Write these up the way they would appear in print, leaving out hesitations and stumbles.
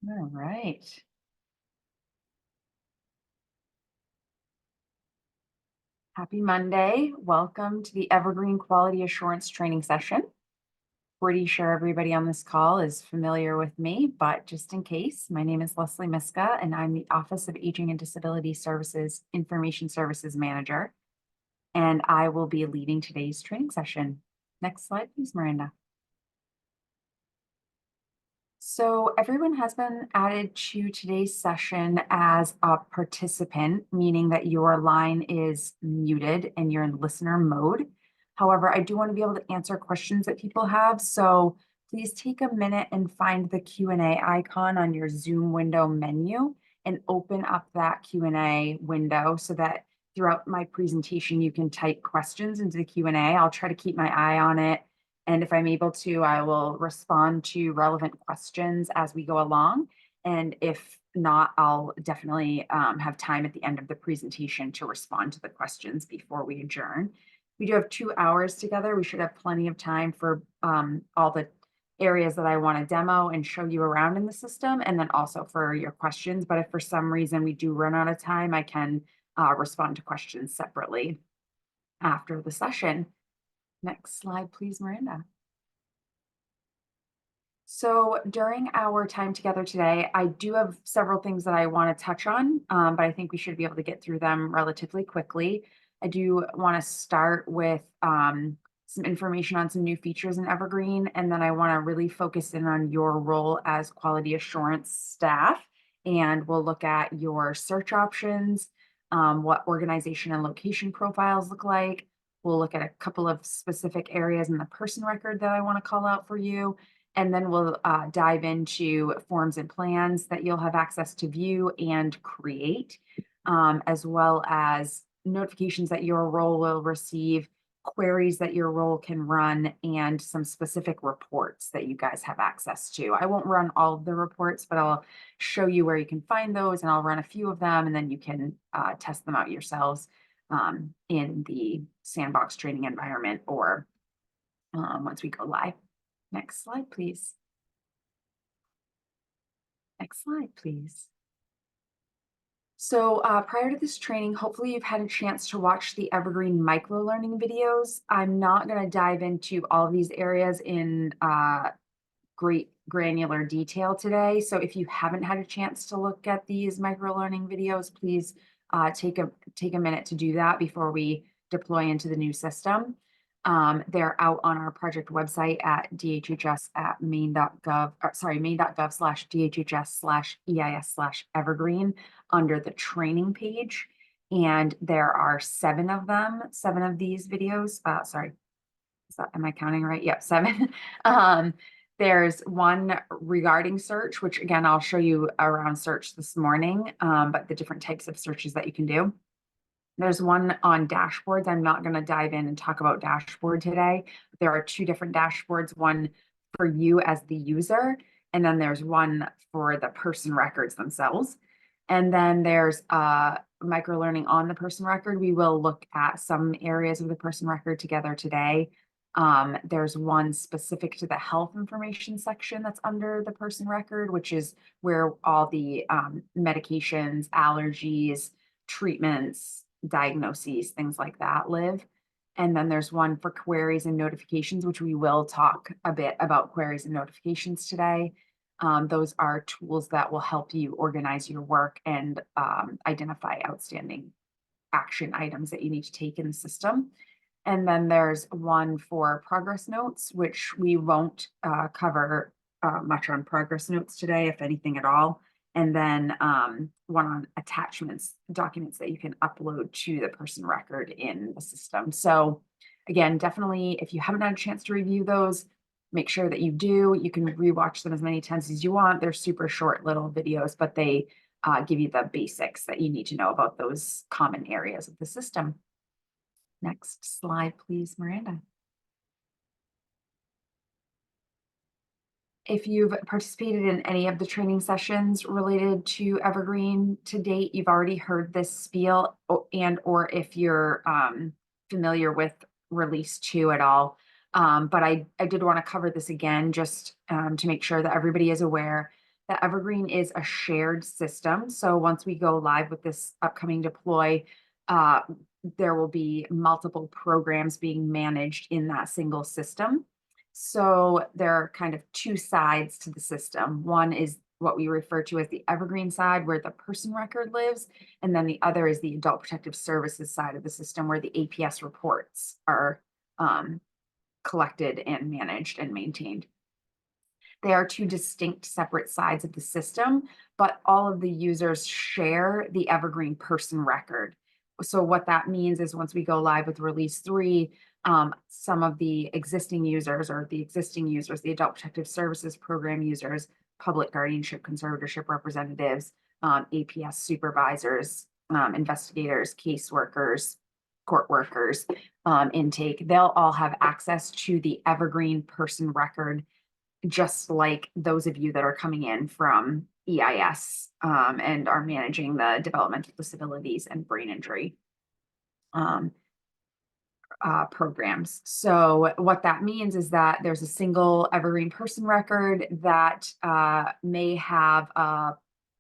All right. Happy Monday. Welcome to the Evergreen Quality Assurance Training Session. Pretty sure everybody on this call is familiar with me, but just in case, my name is Leslie Miska, and I'm the Office of Aging and Disability Services Information Services Manager, and I will be leading today's training session. Next slide, please, Miranda. So everyone has been added to today's session as a participant, meaning that your line is muted and you're in listener mode. However, I do want to be able to answer questions that people have. So please take a minute and find the Q&A icon on your Zoom window menu and open up that Q&A window so that throughout my presentation, you can type questions into the Q&A. I'll try to keep my eye on it, and if I'm able to, I will respond to relevant questions as we go along. And if not, I'll definitely have time at the end of the presentation to respond to the questions before we adjourn. We do have 2 hours together. We should have plenty of time for all the areas that I want to demo and show you around in the system, and then also for your questions. But if for some reason we do run out of time, I can respond to questions separately after the session. Next slide, please, Miranda. So during our time together today, I do have several things that I want to touch on, but I think we should be able to get through them relatively quickly. I do want to start with some information on some new features in Evergreen, and then I want to really focus in on your role as quality assurance staff. And we'll look at your search options, what organization and location profiles look like. We'll look at a couple of specific areas in the person record that I want to call out for you. And then we'll dive into forms and plans that you'll have access to view and create, as well as notifications that your role will receive, queries that your role can run, and some specific reports that you guys have access to. I won't run all of the reports, but I'll show you where you can find those, and I'll run a few of them, and then you can test them out yourselves in the sandbox training environment or once we go live. Next slide, please. Next slide, please. So prior to this training, hopefully you've had a chance to watch the Evergreen micro-learning videos. I'm not going to dive into all of these areas in great granular detail today. So if you haven't had a chance to look at these micro-learning videos, please take a minute to do that before we deploy into the new system. They're out on our project website at DHHS at main.gov/DHHS/EIS/Evergreen under the training page. And there are 7 of them, 7 of these videos. Am I counting right? Yep, 7. There's one regarding search, which again, I'll show you around search this morning, but the different types of searches that you can do. There's one on dashboards. I'm not going to dive in and talk about dashboard today. There are 2 different dashboards, one for you as the user, and then there's one for the person records themselves. And then there's micro-learning on the person record. We will look at some areas of the person record together today. There's one specific to the health information section that's under the person record, which is where all the medications, allergies, treatments, diagnoses, things like that live. And then there's one for queries and notifications, which we will talk a bit about queries and notifications today. Those are tools that will help you organize your work and identify outstanding action items that you need to take in the system. And then there's one for progress notes, which we won't cover much on progress notes today, if anything at all. And then one on attachments, documents that you can upload to the person record in the system. So again, definitely, if you haven't had a chance to review those, make sure that you do. You can rewatch them as many times as you want. They're super short little videos, but they give you the basics that you need to know about those common areas of the system. Next slide, please, Miranda. If you've participated in any of the training sessions related to Evergreen to date, you've already heard this spiel, or if you're familiar with release 2 at all. But I did want to cover this again just to make sure that everybody is aware The Evergreen is a shared system. So once we go live with this upcoming deploy, uh, there will be multiple programs being managed in that single system. So there are kind of two sides to the system. One is what we refer to as the Evergreen side, where the person record lives, and then the other is the Adult Protective Services side of the system, where the APS reports are collected and managed and maintained. They are two distinct separate sides of the system, but all of the users share the Evergreen person record. So what that means is once we go live with release 3, some of the existing users, the Adult Protective Services Program users, public guardianship conservatorship representatives, APS supervisors, investigators, caseworkers, court workers, intake, they'll all have access to the Evergreen person record, just like those of you that are coming in from EIS, and are managing the developmental disabilities and brain injury um, programs. So what that means is that there's a single Evergreen person record that may have a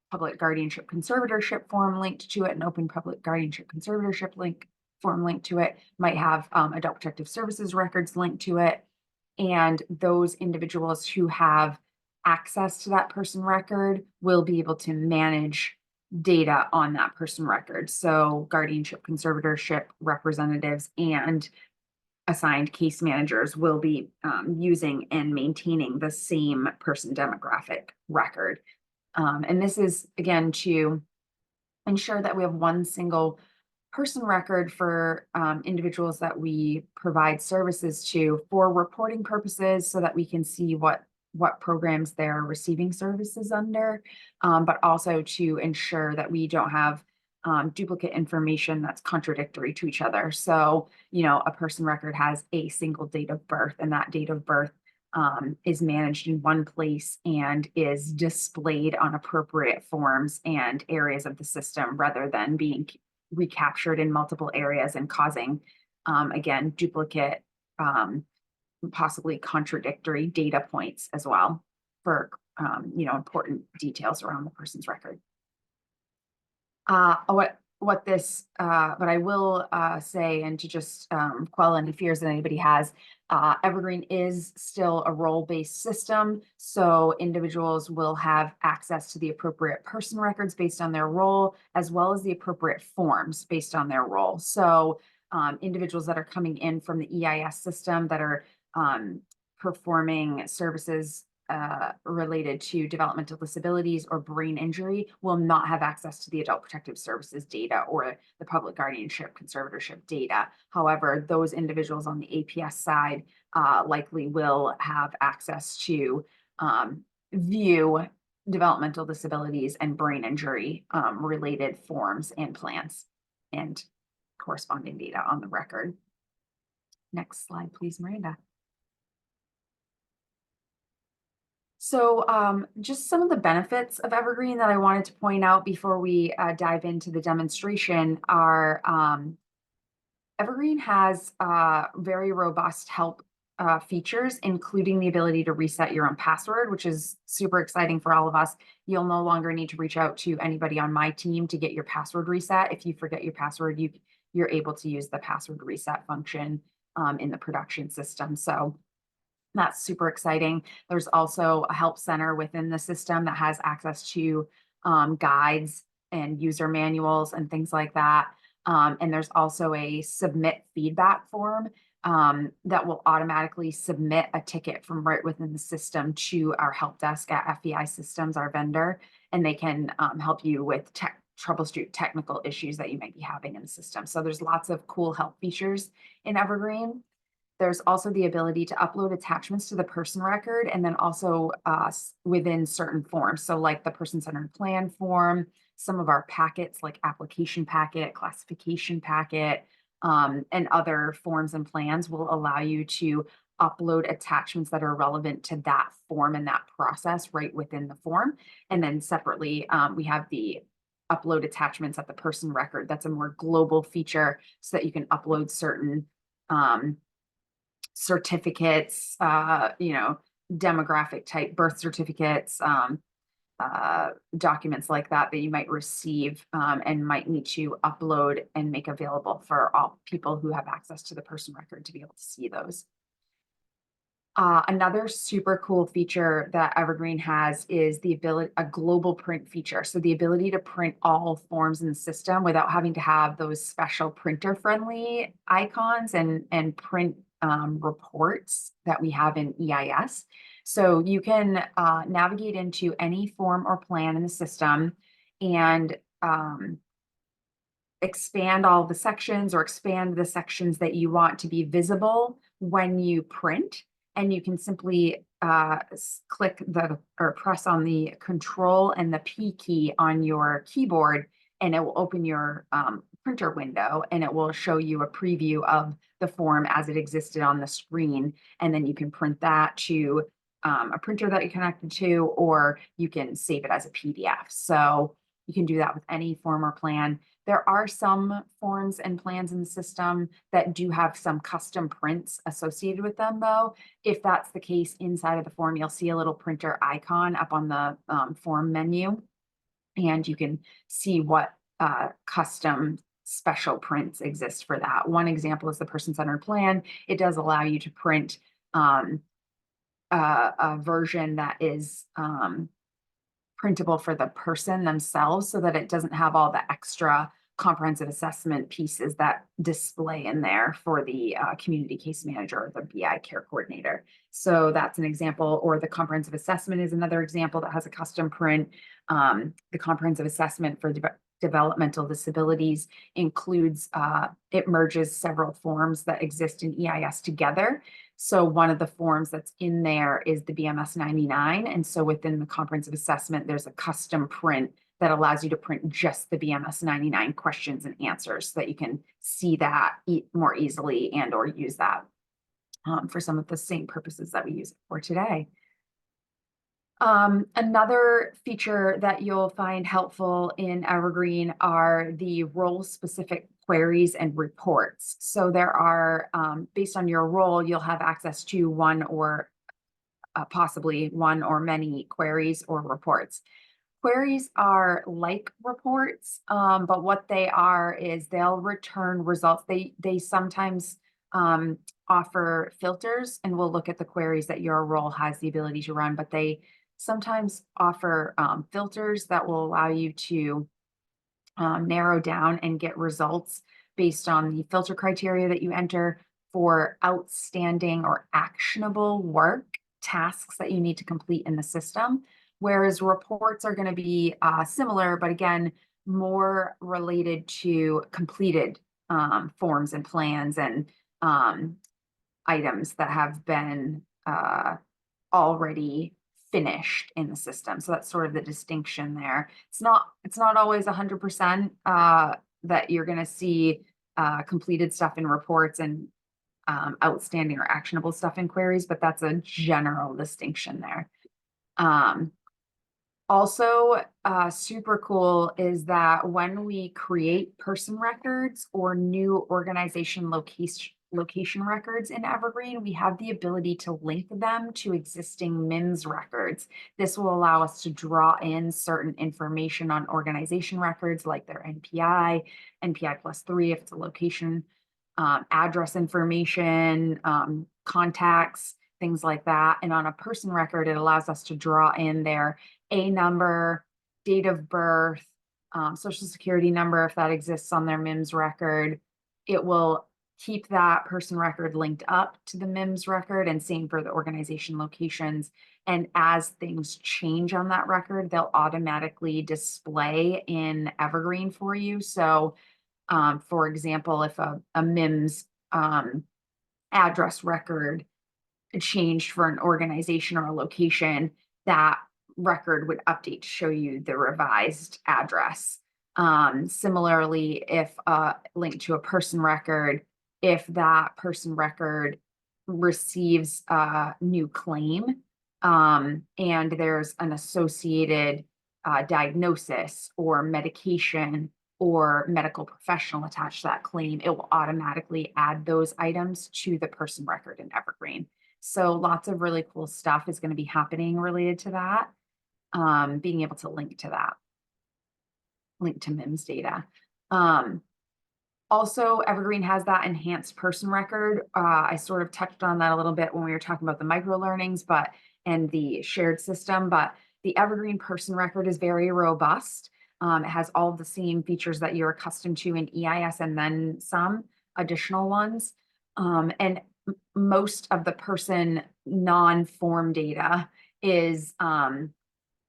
public guardianship conservatorship form linked to it, an open public guardianship conservatorship form linked to it, might have Adult Protective Services records linked to it. And those individuals who have access to that person record will be able to manage data on that person record. So guardianship, conservatorship representatives and assigned case managers will be using and maintaining the same person demographic record. And this is, again, to ensure that we have one single person record for individuals that we provide services to for reporting purposes, so that we can see what programs they're receiving services under, but also to ensure that we don't have duplicate information that's contradictory to each other. So, a person record has a single date of birth, and that date of birth is managed in one place and is displayed on appropriate forms and areas of the system, rather than being recaptured in multiple areas and causing, again, duplicate, possibly contradictory data points as well for, important details around the person's record. What I will say, and to just quell any fears that anybody has, Evergreen is still a role-based system, so individuals will have access to the appropriate person records based on their role, as well as the appropriate forms based on their role. So individuals that are coming in from the EIS system that are performing services related to developmental disabilities or brain injury will not have access to the Adult Protective Services data or the public guardianship conservatorship data. However, those individuals on the APS side likely will have access to view developmental disabilities and brain injury related forms and plans and corresponding data on the record. Next slide, please, Miranda. So just some of the benefits of Evergreen that I wanted to point out before we dive into the demonstration are Evergreen has very robust help features, including the ability to reset your own password, which is super exciting for all of us. You'll no longer need to reach out to anybody on my team to get your password reset. If you forget your password, you're able to use the password reset function in the production system. So that's super exciting. There's also a help center within the system that has access to guides and user manuals and things like that. And there's also a submit feedback form that will automatically submit a ticket from right within the system to our help desk at FEI Systems, our vendor, and they can help you with troubleshoot technical issues that you might be having in the system. So there's lots of cool help features in Evergreen. There's also the ability to upload attachments to the person record, and then also within certain forms. So like the person-centered plan form, some of our packets like application packet, classification packet, and other forms and plans will allow you to upload attachments that are relevant to that form and that process right within the form. And then separately, we have the upload attachments at the person record. That's a more global feature so that you can upload certain certificates, demographic type birth certificates, documents like that you might receive and might need to upload and make available for all people who have access to the person record to be able to see those. Another super cool feature that Evergreen has is a global print feature. So the ability to print all forms in the system without having to have those special printer friendly icons and print reports that we have in EIS. So you can navigate into any form or plan in the system and expand all the sections or expand the sections that you want to be visible when you print. And you can simply click or press on the Control and the P key on your keyboard, and it will open your printer window, and it will show you a preview of the form as it existed on the screen. And then you can print that to a printer that you're connected to, or you can save it as a PDF. So you can do that with any form or plan. There are some forms and plans in the system that do have some custom prints associated with them, though. If that's the case, inside of the form, you'll see a little printer icon up on the form menu, and you can see what custom special prints exist for that. One example is the person-centered plan. It does allow you to print a version that is printable for the person themselves, so that it doesn't have all the extra comprehensive assessment pieces that display in there for the community case manager or the BI care coordinator. So that's an example, or the comprehensive assessment is another example that has a custom print. The comprehensive assessment for developmental disabilities includes, it merges several forms that exist in EIS together. So one of the forms that's in there is the BMS 99. And so within the comprehensive assessment, there's a custom print that allows you to print just the BMS 99 questions and answers, so that you can see that more easily and or use that for some of the same purposes that we use it for today. Another feature that you'll find helpful in Evergreen are the role-specific queries and reports. So there are, based on your role, you'll have access to one or possibly one or many queries or reports. Queries are like reports, but what they are is they'll return results. They sometimes offer filters, and we'll look at the queries that your role has the ability to run, but they sometimes offer filters that will allow you to narrow down and get results based on the filter criteria that you enter for outstanding or actionable work tasks that you need to complete in the system. Whereas reports are going to be similar, but again, more related to completed forms and plans and items that have been already finished in the system. So that's sort of the distinction there. It's not always 100% that you're going to see completed stuff in reports and outstanding or actionable stuff in queries, but that's a general distinction there. Also, super cool is that when we create person records or new organization location records in Evergreen, we have the ability to link them to existing MIMS records. This will allow us to draw in certain information on organization records like their NPI, NPI+3 if it's a location, address information, contacts, things like that. And on a person record, it allows us to draw in their A number, date of birth, social security number if that exists on their MIMS record. It will keep that person record linked up to the MIMS record, and same for the organization locations. And as things change on that record, they'll automatically display in Evergreen for you. So for example, if a MIMS address record changed for an organization or a location, that record would update to show you the revised address. Similarly, if linked to a person record, if that person record receives a new claim and there's an associated diagnosis or medication or medical professional attached to that claim, it will automatically add those items to the person record in Evergreen. So lots of really cool stuff is going to be happening related to that. being able to link to that, link to MIMS data. Also, Evergreen has that enhanced person record. I sort of touched on that a little bit when we were talking about the micro learnings, and the shared system, but the Evergreen person record is very robust. It has all of the same features that you're accustomed to in EIS and then some additional ones. And most of the person non-form data is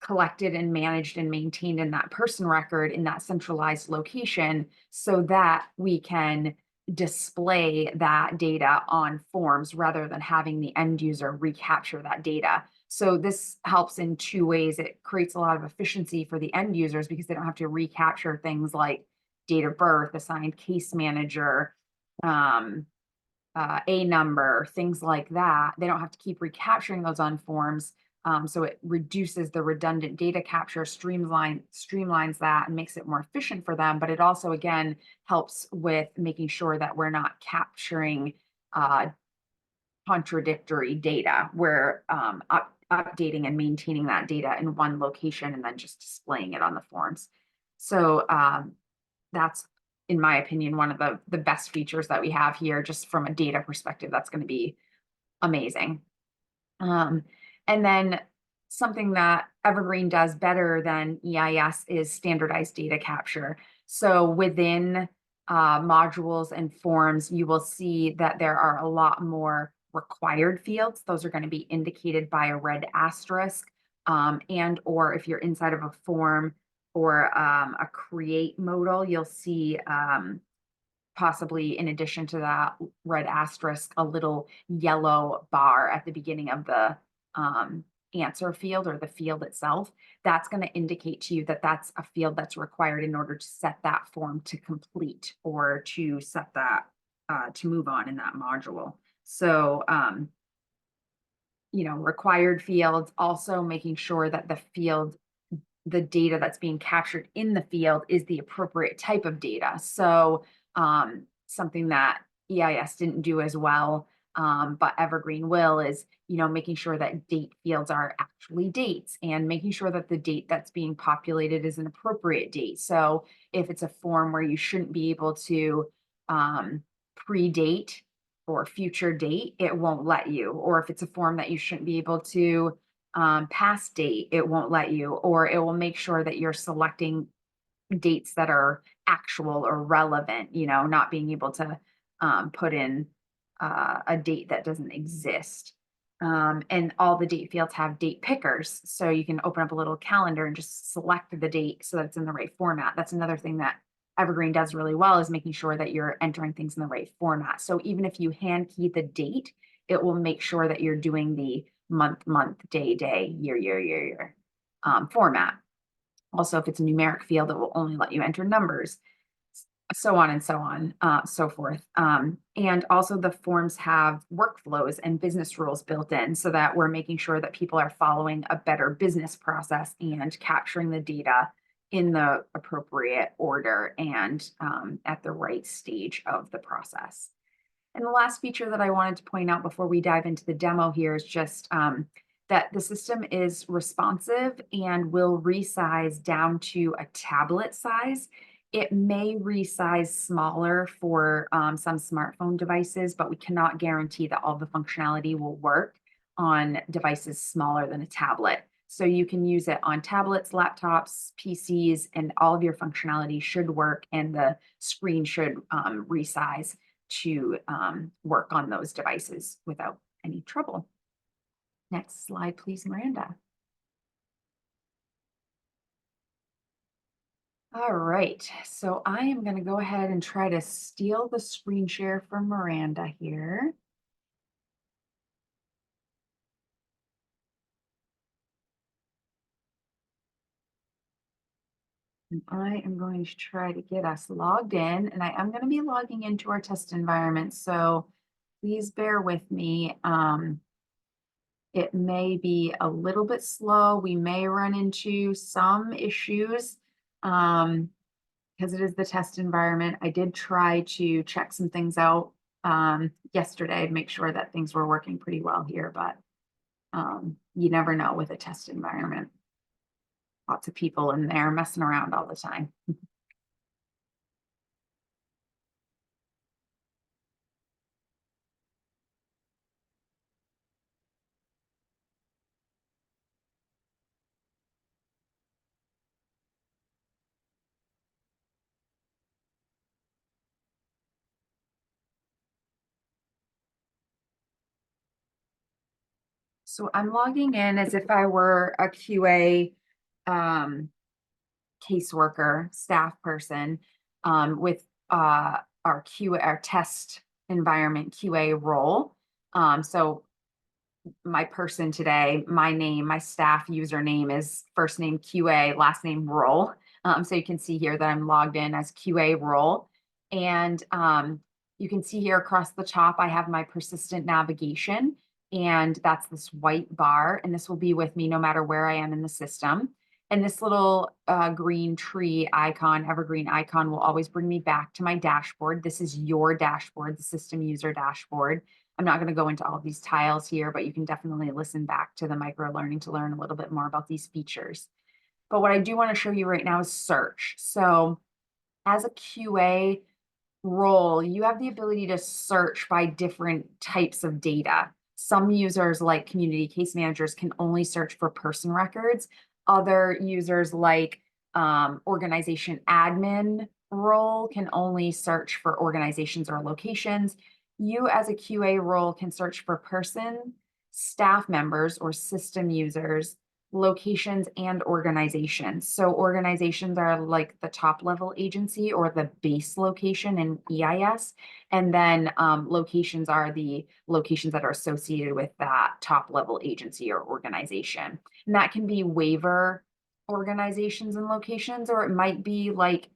collected and managed and maintained in that person record in that centralized location so that we can display that data on forms rather than having the end user recapture that data. So this helps in two ways. It creates a lot of efficiency for the end users because they don't have to recapture things like date of birth, assigned case manager, a number, things like that. They don't have to keep recapturing those on forms. So it reduces the redundant data capture, streamlines that and makes it more efficient for them. But it also, again, helps with making sure that we're not capturing contradictory data. We're updating and maintaining that data in one location and then just displaying it on the forms. So that's, in my opinion, one of the best features that we have here, just from a data perspective. That's going to be amazing. And then something that Evergreen does better than EIS is standardized data capture. So within modules and forms, you will see that there are a lot more required fields. Those are going to be indicated by a red asterisk, and or if you're inside of a form or a create modal, you'll see possibly, in addition to that red asterisk, a little yellow bar at the beginning of the answer field or the field itself. That's going to indicate to you that that's a field that's required in order to set that form to complete or to set that to move on in that module. So, required fields, also making sure that the data that's being captured in the field is the appropriate type of data. So something that EIS didn't do as well, but Evergreen will, is making sure that date fields are actually dates and making sure that the date that's being populated is an appropriate date. So if it's a form where you shouldn't be able to predate or future date, it won't let you. Or if it's a form that you shouldn't be able to past date, it won't let you, or it will make sure that you're selecting dates that are actual or relevant, not being able to put in a date that doesn't exist. And all the date fields have date pickers. So you can open up a little calendar and just select the date so that it's in the right format. That's another thing that Evergreen does really well, is making sure that you're entering things in the right format. So even if you hand key the date, it will make sure that you're doing the month, day, year format. Also, if it's a numeric field, it will only let you enter numbers, so on and so on, so forth. And also the forms have workflows and business rules built in so that we're making sure that people are following a better business process and capturing the data in the appropriate order and at the right stage of the process. And the last feature that I wanted to point out before we dive into the demo here is just that the system is responsive and will resize down to a tablet size. It may resize smaller for some smartphone devices, but we cannot guarantee that all the functionality will work on devices smaller than a tablet. So you can use it on tablets, laptops, PCs, and all of your functionality should work, and the screen should resize to work on those devices without any trouble. Next slide, please, Miranda. All right, so I am going to go ahead and try to steal the screen share from Miranda here. And I am going to try to get us logged in, and I am going to be logging into our test environment, so please bear with me. It may be a little bit slow. We may run into some issues because it is the test environment. I did try to check some things out yesterday to make sure that things were working pretty well here, but you never know with a test environment. lots of people in there messing around all the time. So I'm logging in as if I were a QA caseworker, staff person with our QA, our test environment QA role. So my person today, my name, my staff username is first name QA, last name role. So you can see here that I'm logged in as QA role. And you can see here across the top, I have my persistent navigation. And that's this white bar. And this will be with me no matter where I am in the system. And this little green tree icon, evergreen icon, will always bring me back to my dashboard. This is your dashboard, the system user dashboard. I'm not going to go into all of these tiles here, but you can definitely listen back to the micro learning to learn a little bit more about these features. But what I do want to show you right now is search. So as a QA role, you have the ability to search by different types of data. Some users, like community case managers, can only search for person records. Other users, like organization admin role, can only search for organizations or locations. You, as a QA role, can search for person, staff members, or system users, locations, and organizations. So organizations are like the top level agency or the base location in EIS. And then locations are the locations that are associated with that top level agency or organization. And that can be waiver organizations and locations, or it might be like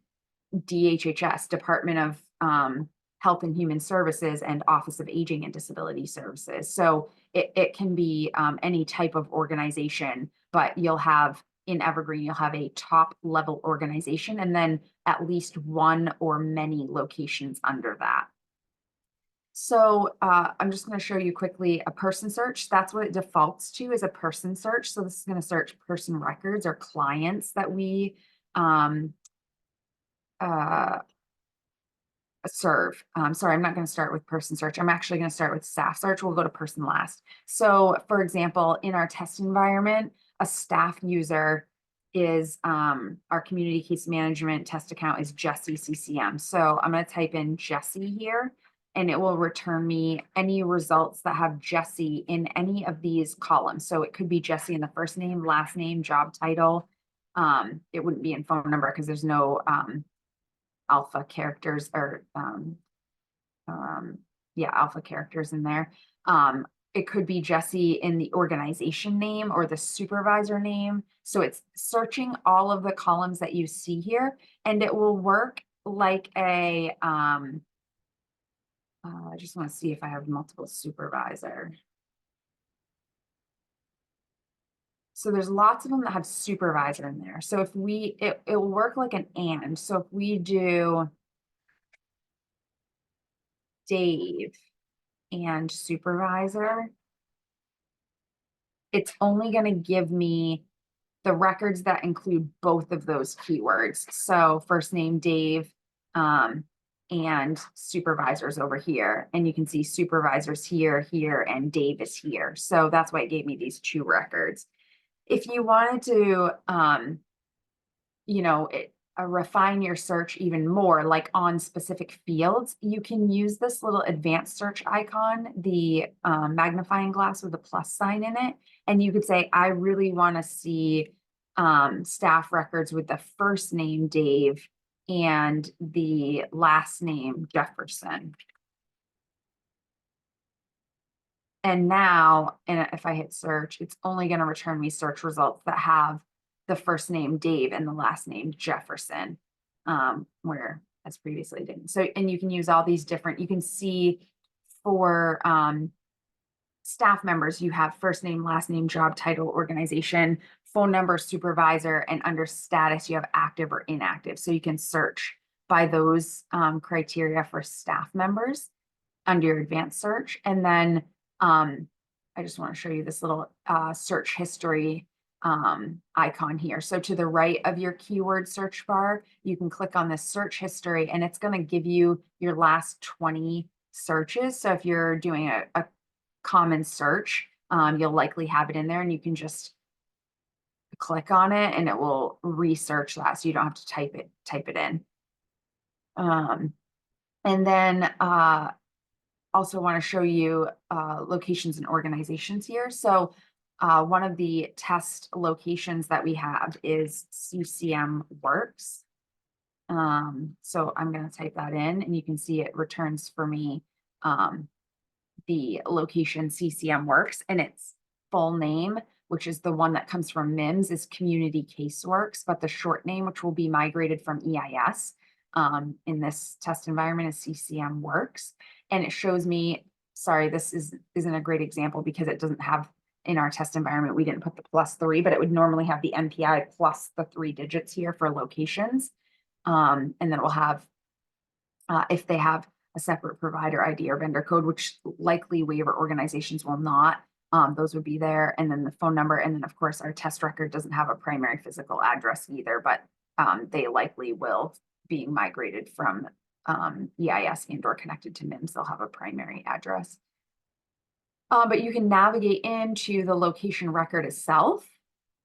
DHHS, Department of Health and Human Services, and Office of Aging and Disability Services. So it can be any type of organization, but you'll have in Evergreen, you'll have a top level organization and then at least one or many locations under that. So I'm just going to show you quickly a person search. That's what it defaults to, is a person search. So this is going to search person records or clients that we serve. Sorry, I'm not going to start with person search. I'm actually going to start with staff search. We'll go to person last. So for example, in our test environment, a staff user is our community case management test account is Jesse CCM. So I'm going to type in Jesse here, and it will return me any results that have Jesse in any of these columns. So it could be Jesse in the first name, last name, job title. It wouldn't be in phone number because there's no alpha characters or yeah, alpha characters in there. It could be Jesse in the organization name or the supervisor name. So it's searching all of the columns that you see here, and it will work like a, I just want to see if I have multiple supervisor. So there's lots of them that have supervisor in there. So if we, it will work like an and. So if we do Dave and supervisor, it's only going to give me the records that include both of those keywords. So first name Dave and supervisors over here. And you can see supervisors here, here, and Dave is here. So that's why it gave me these two records. If you wanted to, you know, refine your search even more, like on specific fields, you can use this little advanced search icon, the magnifying glass with a plus sign in it. And you could say, I really want to see staff records with the first name Dave and the last name Jefferson. And now, and if I hit search, it's only going to return me search results that have the first name Dave and the last name Jefferson, where as previously didn't. So, and you can use all these different, you can see for staff members, you have first name, last name, job title, organization, phone number, supervisor, and under status, you have active or inactive. So you can search by those criteria for staff members under your advanced search. And then I just want to show you this little search history icon here. So to the right of your keyword search bar, you can click on this search history and it's going to give you your last 20 searches. So if you're doing a common search, you'll likely have it in there and you can just click on it and it will research that. So you don't have to type it in. And then also want to show you locations and organizations here. So one of the test locations that we have is CCM Works. So I'm going to type that in and you can see it returns for me the location CCM Works, and its full name, which is the one that comes from MIMS, is Community Caseworks, but the short name, which will be migrated from EIS in this test environment, is CCM Works. And it shows me, sorry, this isn't a great example because it doesn't have, in our test environment, we didn't put the +3, but it would normally have the NPI plus the 3 digits here for locations. And then we'll have, if they have a separate provider ID or vendor code, which likely waiver organizations will not, those would be there. And then the phone number. And then of course, our test record doesn't have a primary physical address either, but they likely will, being migrated from EIS and or connected to MIMS, they'll have a primary address. But you can navigate into the location record itself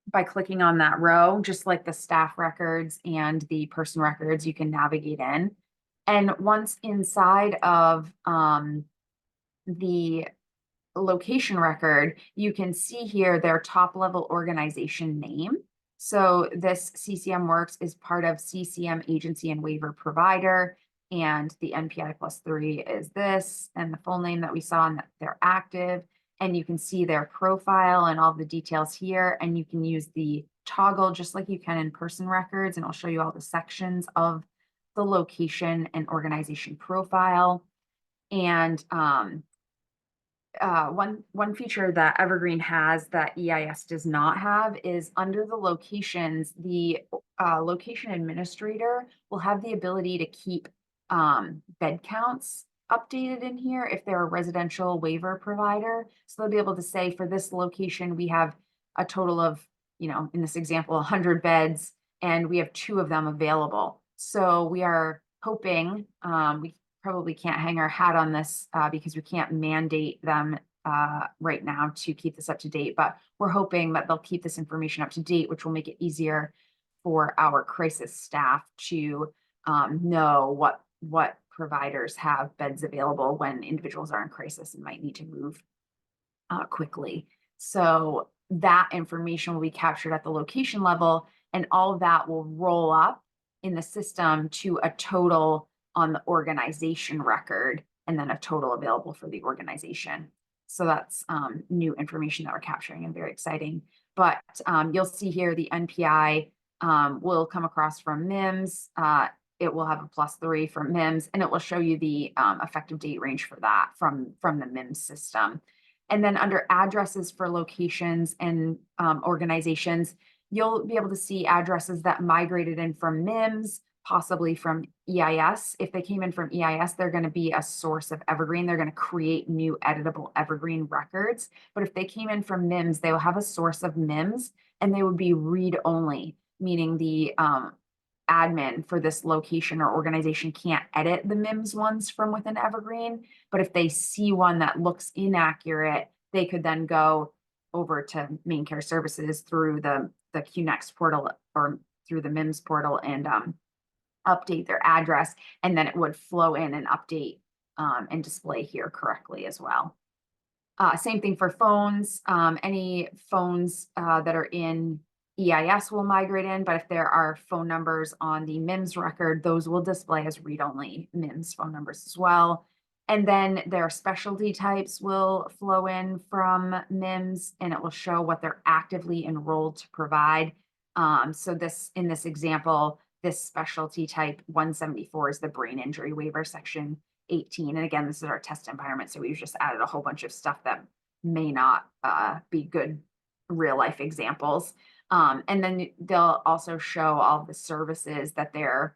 by clicking on that row, just like the staff records and the person records, you can navigate in. And once inside of the location record, you can see here their top level organization name. So this CCM Works is part of CCM Agency and Waiver Provider, and the NPI +3 is this, and the full name that we saw, and that they're active. And you can see their profile and all the details here, and you can use the toggle just like you can in person records, and I'll show you all the sections of the location and organization profile. And one feature that Evergreen has that EIS does not have is under the locations, the location administrator will have the ability to keep bed counts updated in here if they're a residential waiver provider. So they'll be able to say, for this location, we have a total of, in this example, 100 beds, and we have 2 of them available. So we are hoping, we probably can't hang our hat on this because we can't mandate them right now to keep this up to date, but we're hoping that they'll keep this information up to date, which will make it easier for our crisis staff to know what providers have beds available when individuals are in crisis and might need to move quickly. So that information will be captured at the location level, and all of that will roll up in the system to a total on the organization record, and then a total available for the organization. So that's new information that we're capturing and very exciting. But you'll see here the NPI will come across from MIMS. It will have a +3 from MIMS, and it will show you the effective date range for that from the MIMS system. And then under addresses for locations and organizations, you'll be able to see addresses that migrated in from MIMS, possibly from EIS. If they came in from EIS, they're going to be a source of Evergreen. They're going to create new editable Evergreen records. But if they came in from MIMS, they will have a source of MIMS, and they would be read-only, meaning the admin for this location or organization can't edit the MIMS ones from within Evergreen. But if they see one that looks inaccurate, they could then go over to Main Care Services through the QNext portal or through the MIMS portal and update their address, and then it would flow in and update and display here correctly as well. Same thing for phones. Any phones that are in EIS will migrate in, but if there are phone numbers on the MIMS record, those will display as read-only MIMS phone numbers as well. And then their specialty types will flow in from MIMS, and it will show what they're actively enrolled to provide. So in this example, this specialty type 174 is the brain injury waiver, section 18. And again, this is our test environment, so we've just added a whole bunch of stuff that may not be good real life examples. And then they'll also show all the services that they're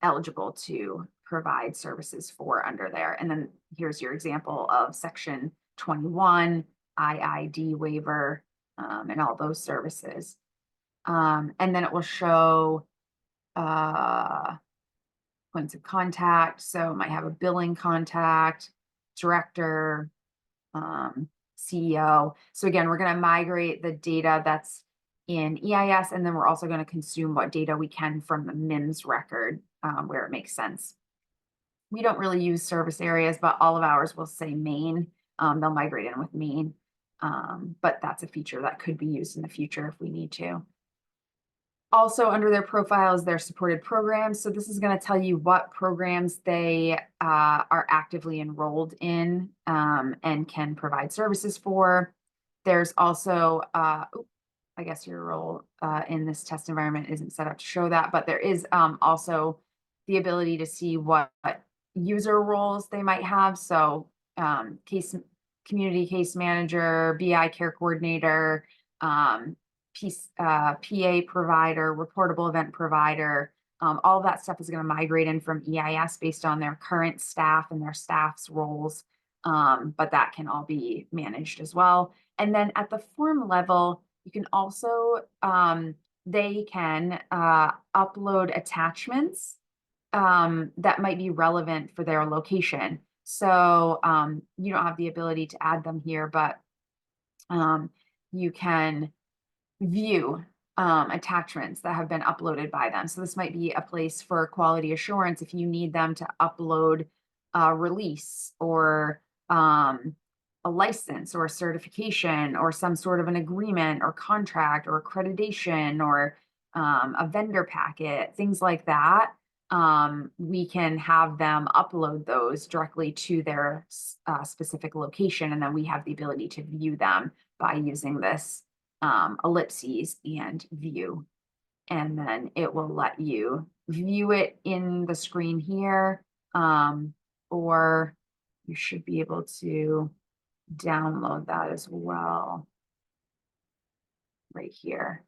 eligible to provide services for under there. And then here's your example of section 21 IID waiver, and all those services. And then it will show points of contact. So it might have a billing contact, director, CEO. So again, we're going to migrate the data that's in EIS, and then we're also going to consume what data we can from the MIMS record where it makes sense. We don't really use service areas, but all of ours will say Maine. They'll migrate in with Maine, but that's a feature that could be used in the future if we need to. Also under their profiles, their supported programs. So this is going to tell you what programs they are actively enrolled in and can provide services for. There's also, I guess your role in this test environment isn't set up to show that, but there is also the ability to see what user roles they might have. So community case manager, BI care coordinator, PA provider, reportable event provider. All of that stuff is going to migrate in from EIS based on their current staff and their staff's roles. But that can all be managed as well. And then at the form level, you can also, they can upload attachments that might be relevant for their location. So you don't have the ability to add them here, but you can view attachments that have been uploaded by them. So this might be a place for quality assurance if you need them to upload a release or a license or a certification or some sort of an agreement or contract or accreditation or a vendor packet, things like that. We can have them upload those directly to their specific location, and then we have the ability to view them by using this ellipses and view. And then it will let you view it in the screen here, or you should be able to download that as well right here.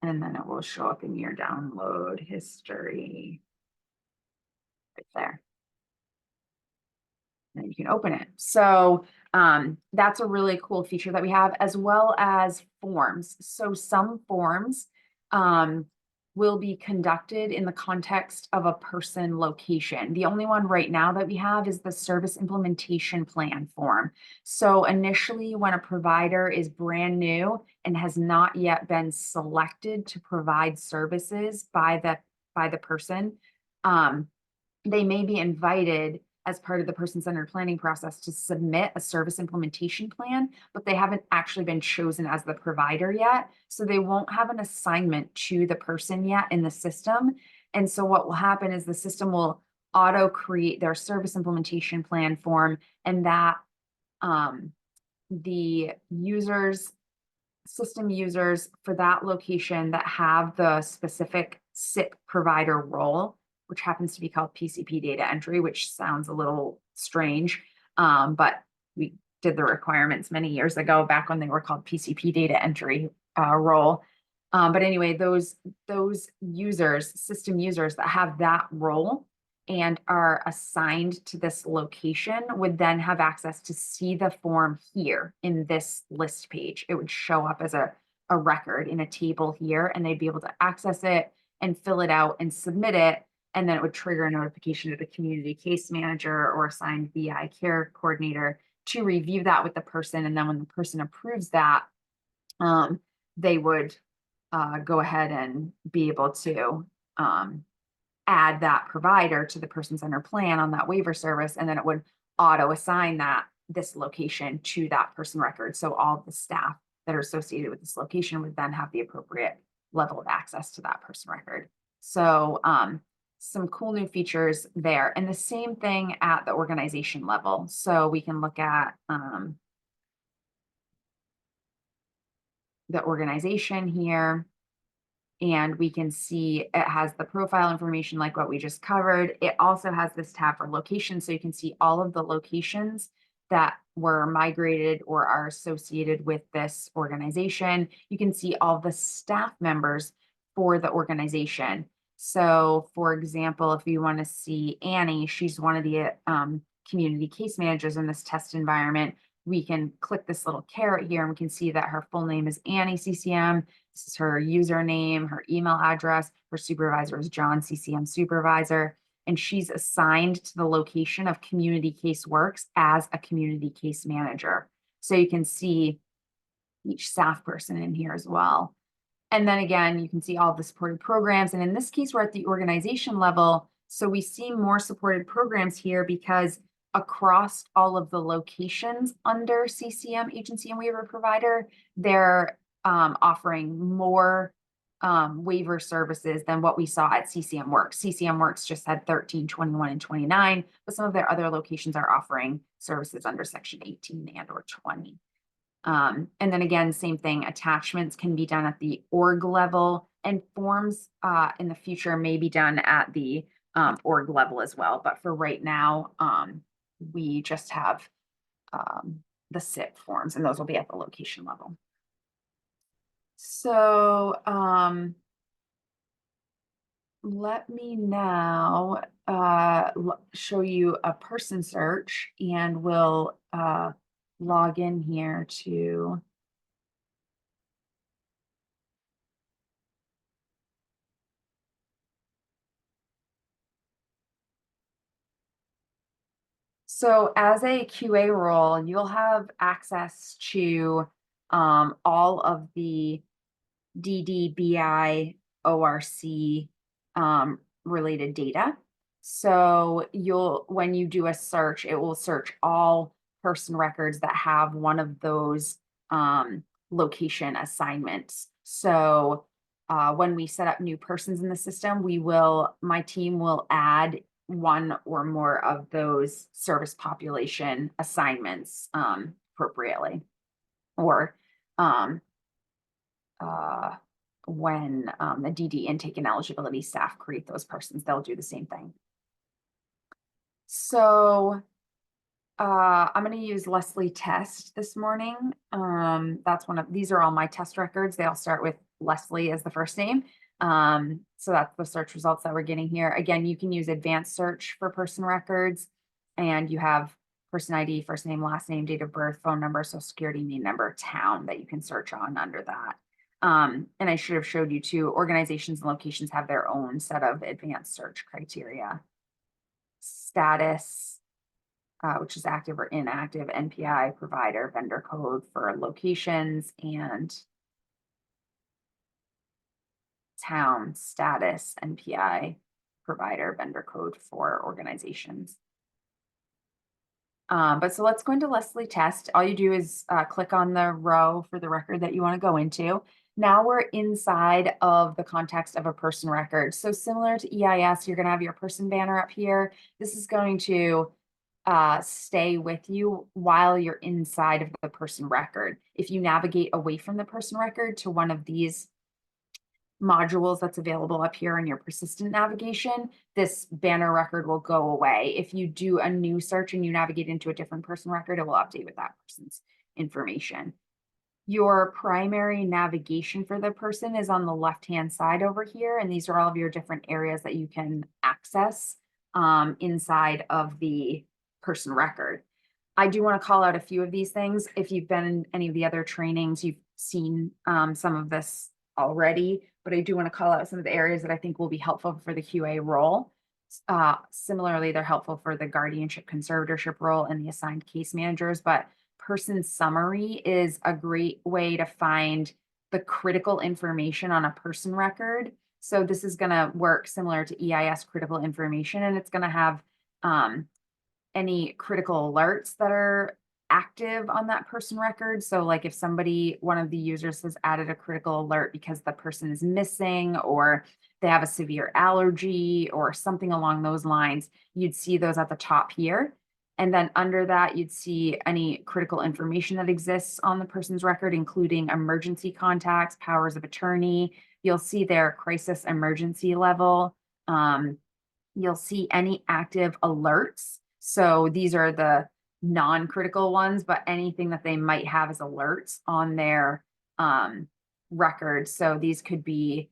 And then it will show up in your download history right there. And you can open it. So that's a really cool feature that we have, as well as forms. So some forms will be conducted in the context of a person location. The only one right now that we have is the service implementation plan form. So initially, when a provider is brand new and has not yet been selected to provide services by the person, they may be invited as part of the person-centered planning process to submit a service implementation plan, but they haven't actually been chosen as the provider yet. So they won't have an assignment to the person yet in the system. And so what will happen is the system will auto create their service implementation plan form, and that the system users for that location that have the specific SIP provider role, which happens to be called PCP data entry, which sounds a little strange, but we did the requirements many years ago, back when they were called PCP data entry role. But anyway, those users, system users that have that role and are assigned to this location would then have access to see the form here in this list page. It would show up as a record in a table here, and they'd be able to access it and fill it out and submit it. And then it would trigger a notification to the community case manager or assigned BI care coordinator to review that with the person. And then when the person approves that, they would go ahead and be able to add that provider to the person-centered plan on that waiver service. And then it would auto assign this location to that person record. So all of the staff that are associated with this location would then have the appropriate level of access to that person record. So some cool new features there. And the same thing at the organization level. So we can look at the organization here, and we can see it has the profile information like what we just covered. It also has this tab for locations, so you can see all of the locations that were migrated or are associated with this organization. You can see all the staff members for the organization. So for example, if you want to see Annie, she's one of the community case managers in this test environment. we can click this little caret here and we can see that her full name is Annie CCM. This is her username, her email address. Her supervisor is John CCM supervisor. And she's assigned to the location of Community Case Works as a community case manager. So you can see each staff person in here as well. And then again, you can see all the supported programs. And in this case, we're at the organization level. So we see more supported programs here because across all of the locations under CCM agency and waiver provider, they're offering more waiver services than what we saw at CCM Works. CCM Works just had 13, 21, and 29, but some of their other locations are offering services under section 18 and or 20. And then again, same thing, attachments can be done at the org level, and forms in the future may be done at the org level as well. But for right now, we just have the SIP forms, and those will be at the location level. So let me now show you a person search, and we'll log in here to So as a QA role, you'll have access to all of the DDBI ORC related data. So when you do a search, it will search all person records that have one of those location assignments. So when we set up new persons in the system, my team will add one or more of those service population assignments appropriately. Or when the DD intake and eligibility staff create those persons, they'll do the same thing. So I'm going to use Leslie Test this morning. These are all my test records. They all start with Leslie as the first name. So that's the search results that we're getting here. Again, you can use advanced search for person records, and you have person ID, first name, last name, date of birth, phone number, social security, name, number, town that you can search on under that. And I should have showed you too, organizations and locations have their own set of advanced search criteria. Status, which is active or inactive, NPI, provider, vendor code for locations, and town, status, NPI, provider, vendor code for organizations. But so let's go into Leslie Test. All you do is click on the row for the record that you want to go into. Now we're inside of the context of a person record. So similar to EIS, you're going to have your person banner up here. This is going to stay with you while you're inside of the person record. If you navigate away from the person record to one of these modules that's available up here in your persistent navigation, this banner record will go away. If you do a new search and you navigate into a different person record, it will update with that person's information. Your primary navigation for the person is on the left-hand side over here, and these are all of your different areas that you can access inside of the person record. I do want to call out a few of these things. If you've been in any of the other trainings, you've seen some of this already, but I do want to call out some of the areas that I think will be helpful for the QA role. Similarly, they're helpful for the guardianship conservatorship role and the assigned case managers, but person summary is a great way to find the critical information on a person record. So this is going to work similar to EIS critical information, and it's going to have any critical alerts that are active on that person record. So like if one of the users has added a critical alert because the person is missing, or they have a severe allergy or something along those lines, you'd see those at the top here. And then under that, you'd see any critical information that exists on the person's record, including emergency contacts, powers of attorney. You'll see their crisis emergency level. You'll see any active alerts. So these are the non-critical ones, but anything that they might have as alerts on their record. So these could be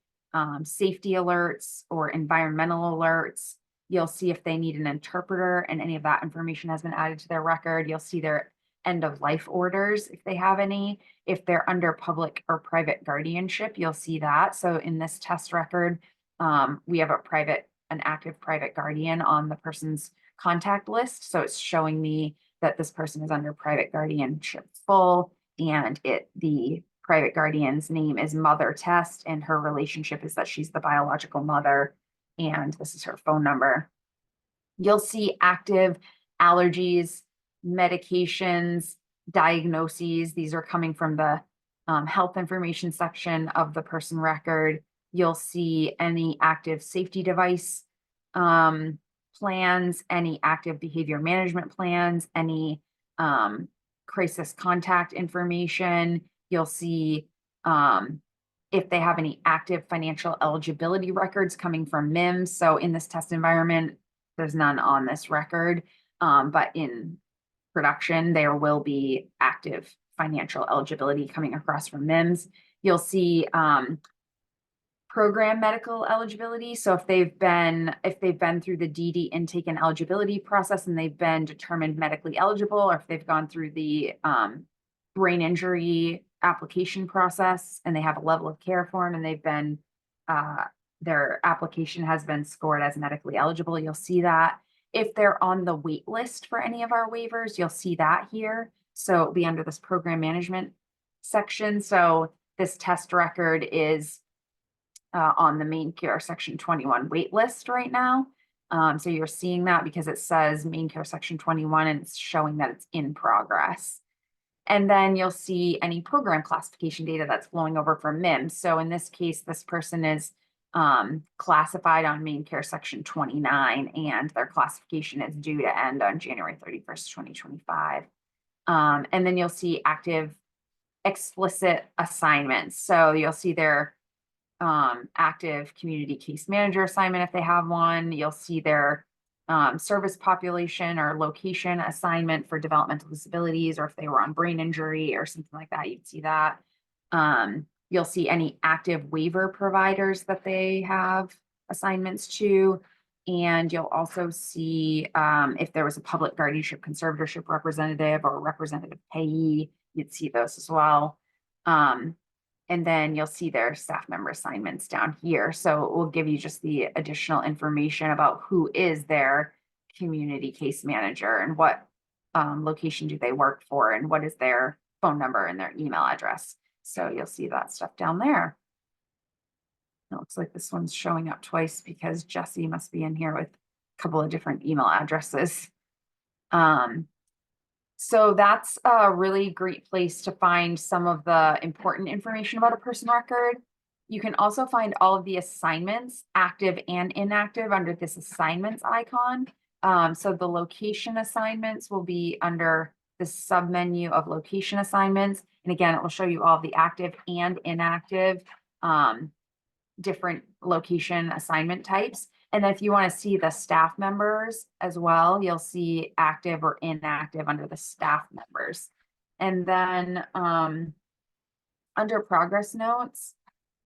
safety alerts or environmental alerts. You'll see if they need an interpreter, and any of that information has been added to their record. You'll see their end of life orders, if they have any. If they're under public or private guardianship, you'll see that. So in this test record, we have an active private guardian on the person's contact list. So it's showing me that this person is under private guardianship full, and the private guardian's name is Mother Test, and her relationship is that she's the biological mother, and this is her phone number. You'll see active allergies, medications, diagnoses. These are coming from the health information section of the person record. You'll see any active safety device plans, any active behavior management plans, any crisis contact information. You'll see if they have any active financial eligibility records coming from MIMS. So in this test environment, there's none on this record, but in production, there will be active financial eligibility coming across from MIMS. You'll see program medical eligibility. So if they've been through the DD intake and eligibility process and they've been determined medically eligible, or if they've gone through the brain injury application process and they have a level of care form and they've been their application has been scored as medically eligible, you'll see that. If they're on the wait list for any of our waivers, you'll see that here. So it'll be under this program management section. So this test record is on the main care section 21 wait list right now. So you're seeing that because it says main care section 21 and it's showing that it's in progress. And then you'll see any program classification data that's flowing over from MIMS. So in this case, this person is classified on main care section 29 and their classification is due to end on January 31st, 2025. And then you'll see active explicit assignments. So you'll see their active community case manager assignment if they have one. You'll see their service population or location assignment for developmental disabilities, or if they were on brain injury or something like that, you'd see that. You'll see any active waiver providers that they have assignments to. And you'll also see if there was a public guardianship conservatorship representative or representative payee, you'd see those as well. And then you'll see their staff member assignments down here. So it will give you just the additional information about who is their community case manager and what location do they work for and what is their phone number and their email address. So you'll see that stuff down there. It looks like this one's showing up twice because Jesse must be in here with a couple of different email addresses. So that's a really great place to find some of the important information about a person record. You can also find all of the assignments, active and inactive, under this assignments icon. So the location assignments will be under the submenu of location assignments. And again, it will show you all of the active and inactive different location assignment types. And then if you want to see the staff members as well, you'll see active or inactive under the staff members. And then under progress notes,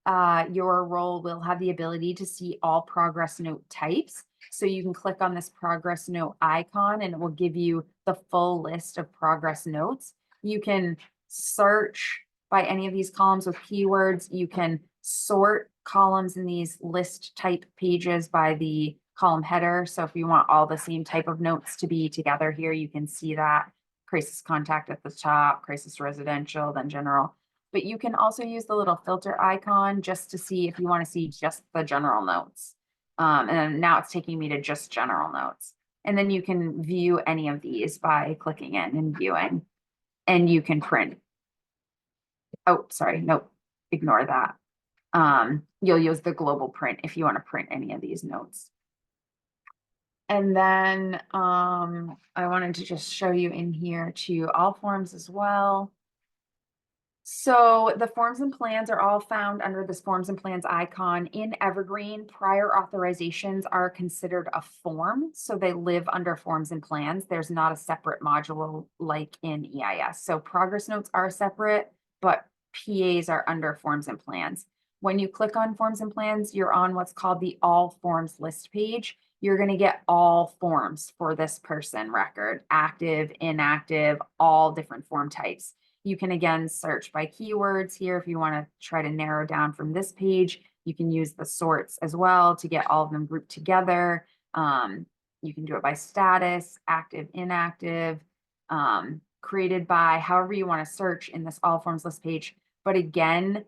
your role will have the ability to see all progress note types. So you can click on this progress note icon and it will give you the full list of progress notes. You can search by any of these columns with keywords. You can sort columns in these list type pages by the column header. So if you want all the same type of notes to be together here, you can see that crisis contact at the top, crisis residential, then general. But you can also use the little filter icon just to see if you want to see just the general notes. And then now it's taking me to just general notes. And then you can view any of these by clicking in and viewing, and you can print. Oh, sorry, nope, ignore that. You'll use the global print if you want to print any of these notes. And then I wanted to just show you in here to all forms as well. So the forms and plans are all found under this forms and plans icon. In Evergreen, prior authorizations are considered a form, so they live under forms and plans. There's not a separate module like in EIS. So progress notes are separate, but PAs are under forms and plans. When you click on forms and plans, you're on what's called the all forms list page. you're going to get all forms for this person record, active, inactive, all different form types. You can again search by keywords here if you want to try to narrow down from this page. You can use the sorts as well to get all of them grouped together. You can do it by status, active, inactive, created by, however you want to search in this all forms list page. But again,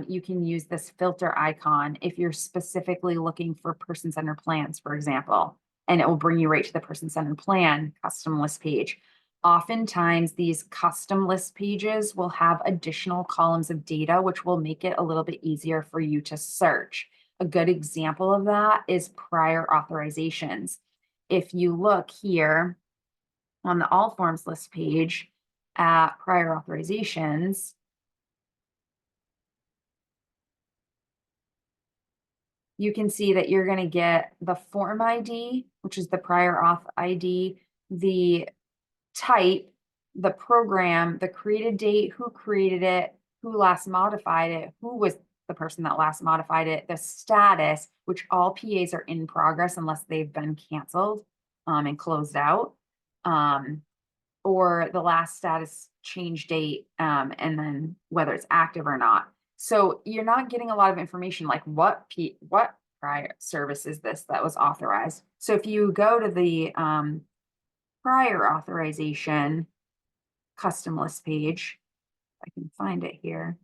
you can use this filter icon if you're specifically looking for person-centered plans, for example, and it will bring you right to the person-centered plan custom list page. Oftentimes, these custom list pages will have additional columns of data, which will make it a little bit easier for you to search. A good example of that is prior authorizations. If you look here on the all forms list page at prior authorizations, you can see that you're going to get the form ID, which is the prior auth ID, the type, the program, the created date, who created it, who last modified it, who was the person that last modified it, the status, which all PAs are in progress unless they've been canceled and closed out, or the last status change date, and then whether it's active or not. So you're not getting a lot of information like what prior service is this that was authorized. So if you go to the prior authorization custom list page, I can find it here.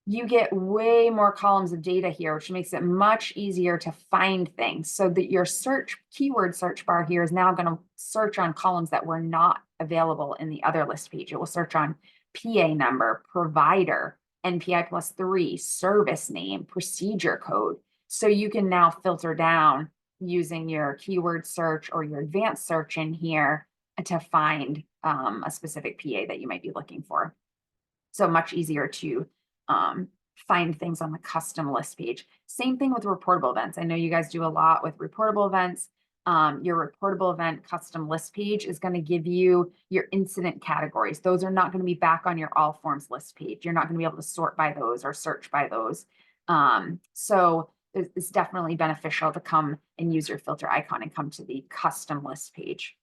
You get way more columns of data here, which makes it much easier to find things. So that your search keyword search bar here is now going to search on columns that were not available in the other list page. It will search on PA number, provider, NPI +3, service name, procedure code. So you can now filter down using your keyword search or your advanced search in here to find a specific PA that you might be looking for. So much easier to find things on the custom list page. Same thing with reportable events. I know you guys do a lot with reportable events. Your reportable event custom list page is going to give you your incident categories. Those are not going to be back on your all forms list page. You're not going to be able to sort by those or search by those. So it's definitely beneficial to come and use your filter icon and come to the custom list page.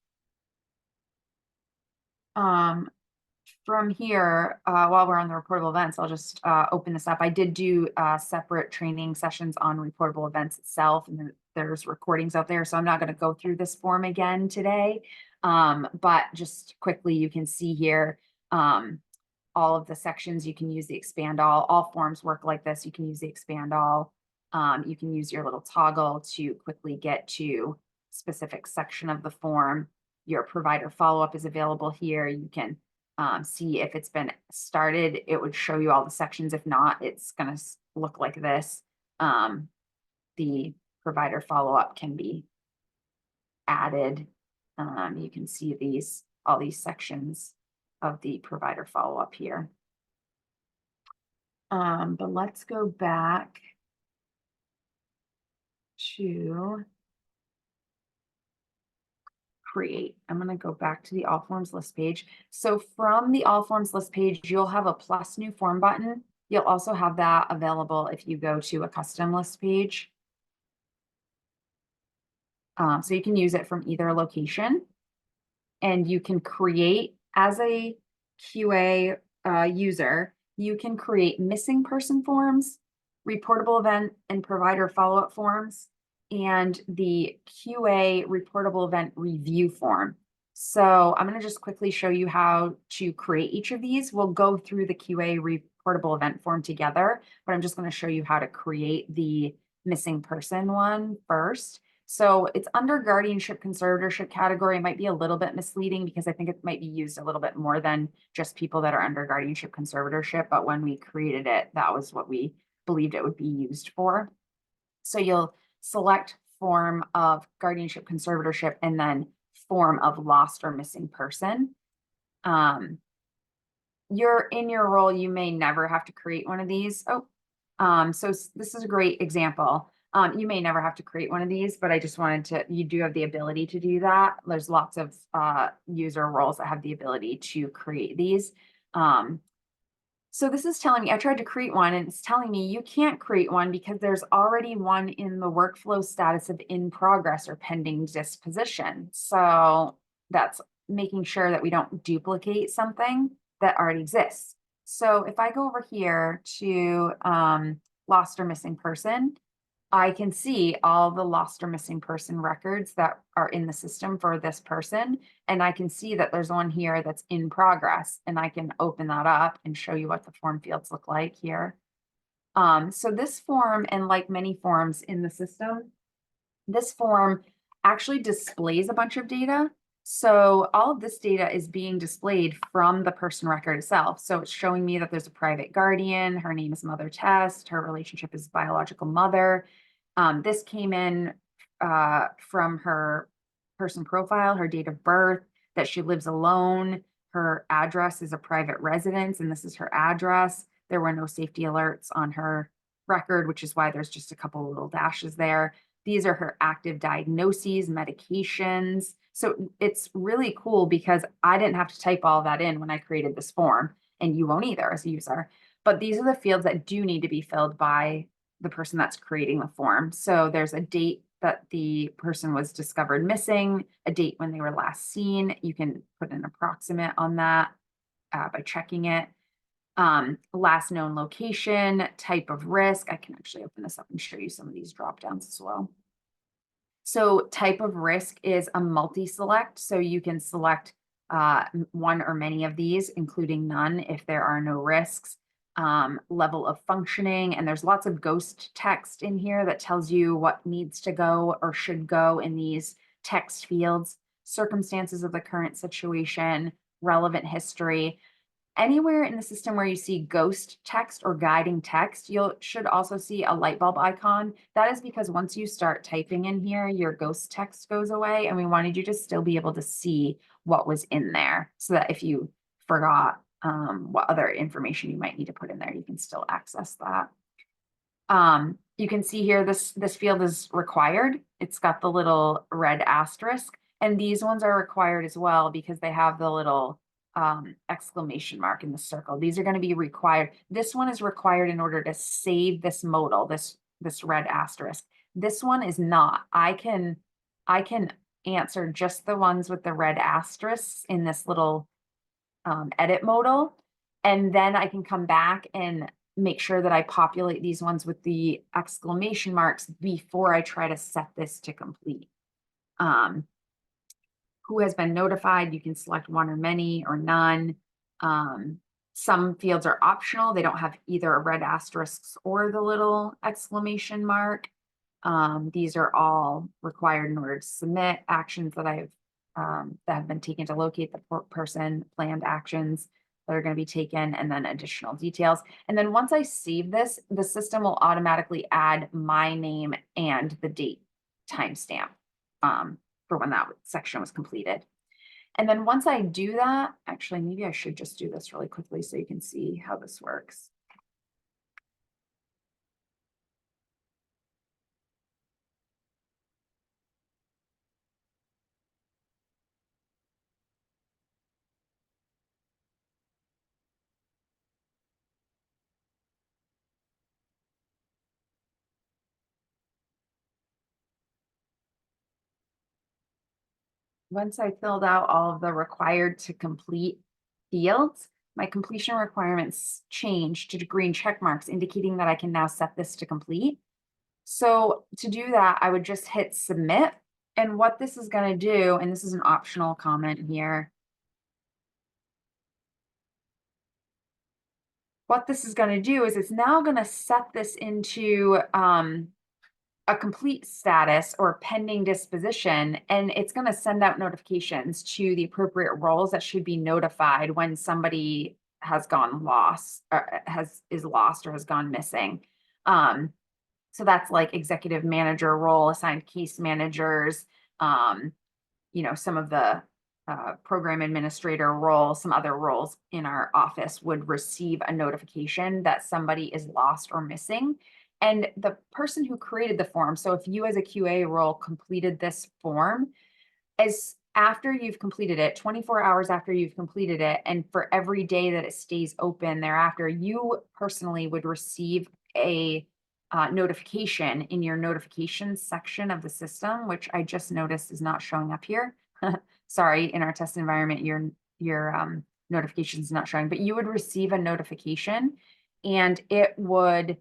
From here, while we're on the reportable events, I'll just open this up. I did do separate training sessions on reportable events itself, and there's recordings out there, so I'm not going to go through this form again today. But just quickly, you can see here all of the sections. You can use the expand all. All forms work like this. You can use the expand all. You can use your little toggle to quickly get to specific section of the form. Your provider follow-up is available here. You can see if it's been started. It would show you all the sections. If not, it's going to look like this. The provider follow-up can be added. You can see all these sections of the provider follow-up here. But let's go back to create. I'm going to go back to the all forms list page. So from the all forms list page, you'll have a plus new form button. You'll also have that available if you go to a custom list page. So you can use it from either location, and you can create as a QA user, you can create missing person forms, reportable event and provider follow-up forms, and the QA reportable event review form. So I'm going to just quickly show you how to create each of these. We'll go through the QA reportable event form together, but I'm just going to show you how to create the missing person one first. So it's under guardianship conservatorship category. It might be a little bit misleading because I think it might be used a little bit more than just people that are under guardianship conservatorship. But when we created it, that was what we believed it would be used for. So you'll select form of guardianship conservatorship and then form of lost or missing person. You're in your role, you may never have to create one of these. So this is a great example. You may never have to create one of these, but I just wanted to, you do have the ability to do that. There's lots of user roles that have the ability to create these. So this is telling me, I tried to create one and it's telling me you can't create one because there's already one in the workflow status of in progress or pending disposition. So that's making sure that we don't duplicate something that already exists. So if I go over here to lost or missing person, I can see all the lost or missing person records that are in the system for this person. And I can see that there's one here that's in progress, and I can open that up and show you what the form fields look like here. So this form, and like many forms in the system, this form actually displays a bunch of data. So all of this data is being displayed from the person record itself. So it's showing me that there's a private guardian, her name is Mother Test, her relationship is biological mother. This came in from her person profile, her date of birth, that she lives alone. Her address is a private residence, and this is her address. There were no safety alerts on her record, which is why there's just a couple of little dashes there. These are her active diagnoses, medications. So it's really cool because I didn't have to type all that in when I created this form, and you won't either as a user. But these are the fields that do need to be filled by the person that's creating the form. So there's a date that the person was discovered missing, a date when they were last seen. You can put an approximate on that by checking it. Last known location, type of risk. I can actually open this up and show you some of these drop downs as well. So type of risk is a multi-select. So you can select one or many of these, including none if there are no risks. Level of functioning, and there's lots of ghost text in here that tells you what needs to go or should go in these text fields. Circumstances of the current situation, relevant history. Anywhere in the system where you see ghost text or guiding text, you should also see a light bulb icon. That is because once you start typing in here, your ghost text goes away, and we wanted you to still be able to see what was in there so that if you forgot what other information you might need to put in there, you can still access that. You can see here this field is required. It's got the little red asterisk, and these ones are required as well because they have the little exclamation mark in the circle. These are going to be required. This one is required in order to save this modal, this red asterisk. This one is not. I can answer just the ones with the red asterisks in this little edit modal, and then I can come back and make sure that I populate these ones with the exclamation marks before I try to set this to complete. Who has been notified? You can select one or many or none. Some fields are optional. They don't have either a red asterisks or the little exclamation mark. These are all required in order to submit actions that that have been taken to locate the person, planned actions that are going to be taken, and then additional details. And then once I save this, the system will automatically add my name and the date timestamp for when that section was completed. And then once I do that, actually, maybe I should just do this really quickly so you can see how this works. Once I filled out all of the required to complete fields, my completion requirements changed to green check marks, indicating that I can now set this to complete. So to do that, I would just hit submit. And what this is going to do, and this is an optional comment here, what this is going to do is it's now going to set this into a complete status or pending disposition, and it's going to send out notifications to the appropriate roles that should be notified when somebody has gone lost or is lost or has gone missing. So that's like executive manager role, assigned case managers, some of the program administrator role, some other roles in our office would receive a notification that somebody is lost or missing. And the person who created the form, so if you as a QA role completed this form, as after you've completed it, 24 hours after you've completed it, and for every day that it stays open thereafter, you personally would receive a notification in your notifications section of the system, which I just noticed is not showing up here. Sorry, in our test environment, your notification is not showing, but you would receive a notification and it would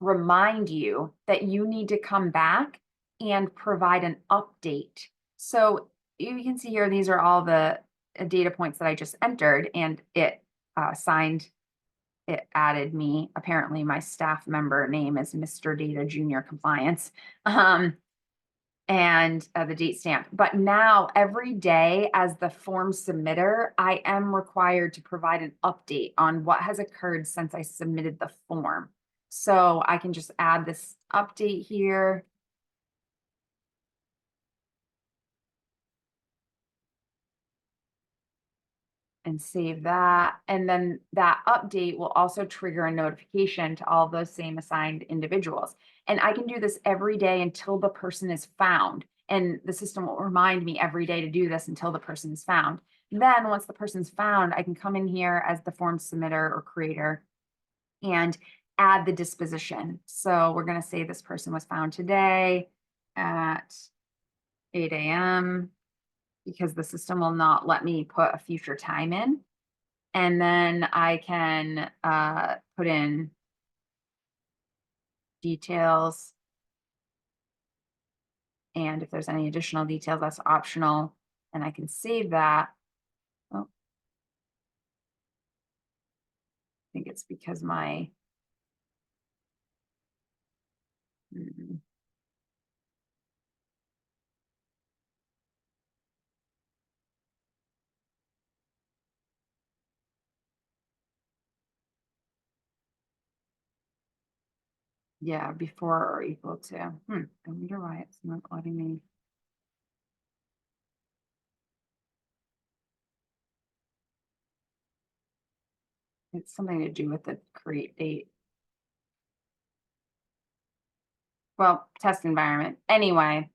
remind you that you need to come back and provide an update. So you can see here, these are all the data points that I just entered, and it added me. Apparently my staff member name is Mr. Data Junior Compliance. And the date stamp. But now every day as the form submitter, I am required to provide an update on what has occurred since I submitted the form. So I can just add this update here. And save that. And then that update will also trigger a notification to all those same assigned individuals. And I can do this every day until the person is found. And the system will remind me every day to do this until the person is found. Then once the person's found, I can come in here as the form submitter or creator and add the disposition. So we're going to say this person was found today at 8 a.m. because the system will not let me put a future time in. And then I can put in details. And if there's any additional details, that's optional. And I can save that. Oh, I think it's because my yeah, before or equal to. I wonder why it's not letting me. It's something to do with the create date. Well, test environment. Anyway,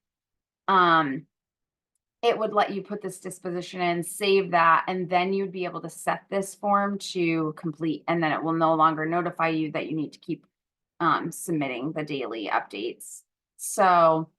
it would let you put this disposition in, save that, and then you'd be able to set this form to complete, and then it will no longer notify you that you need to keep submitting the daily updates. So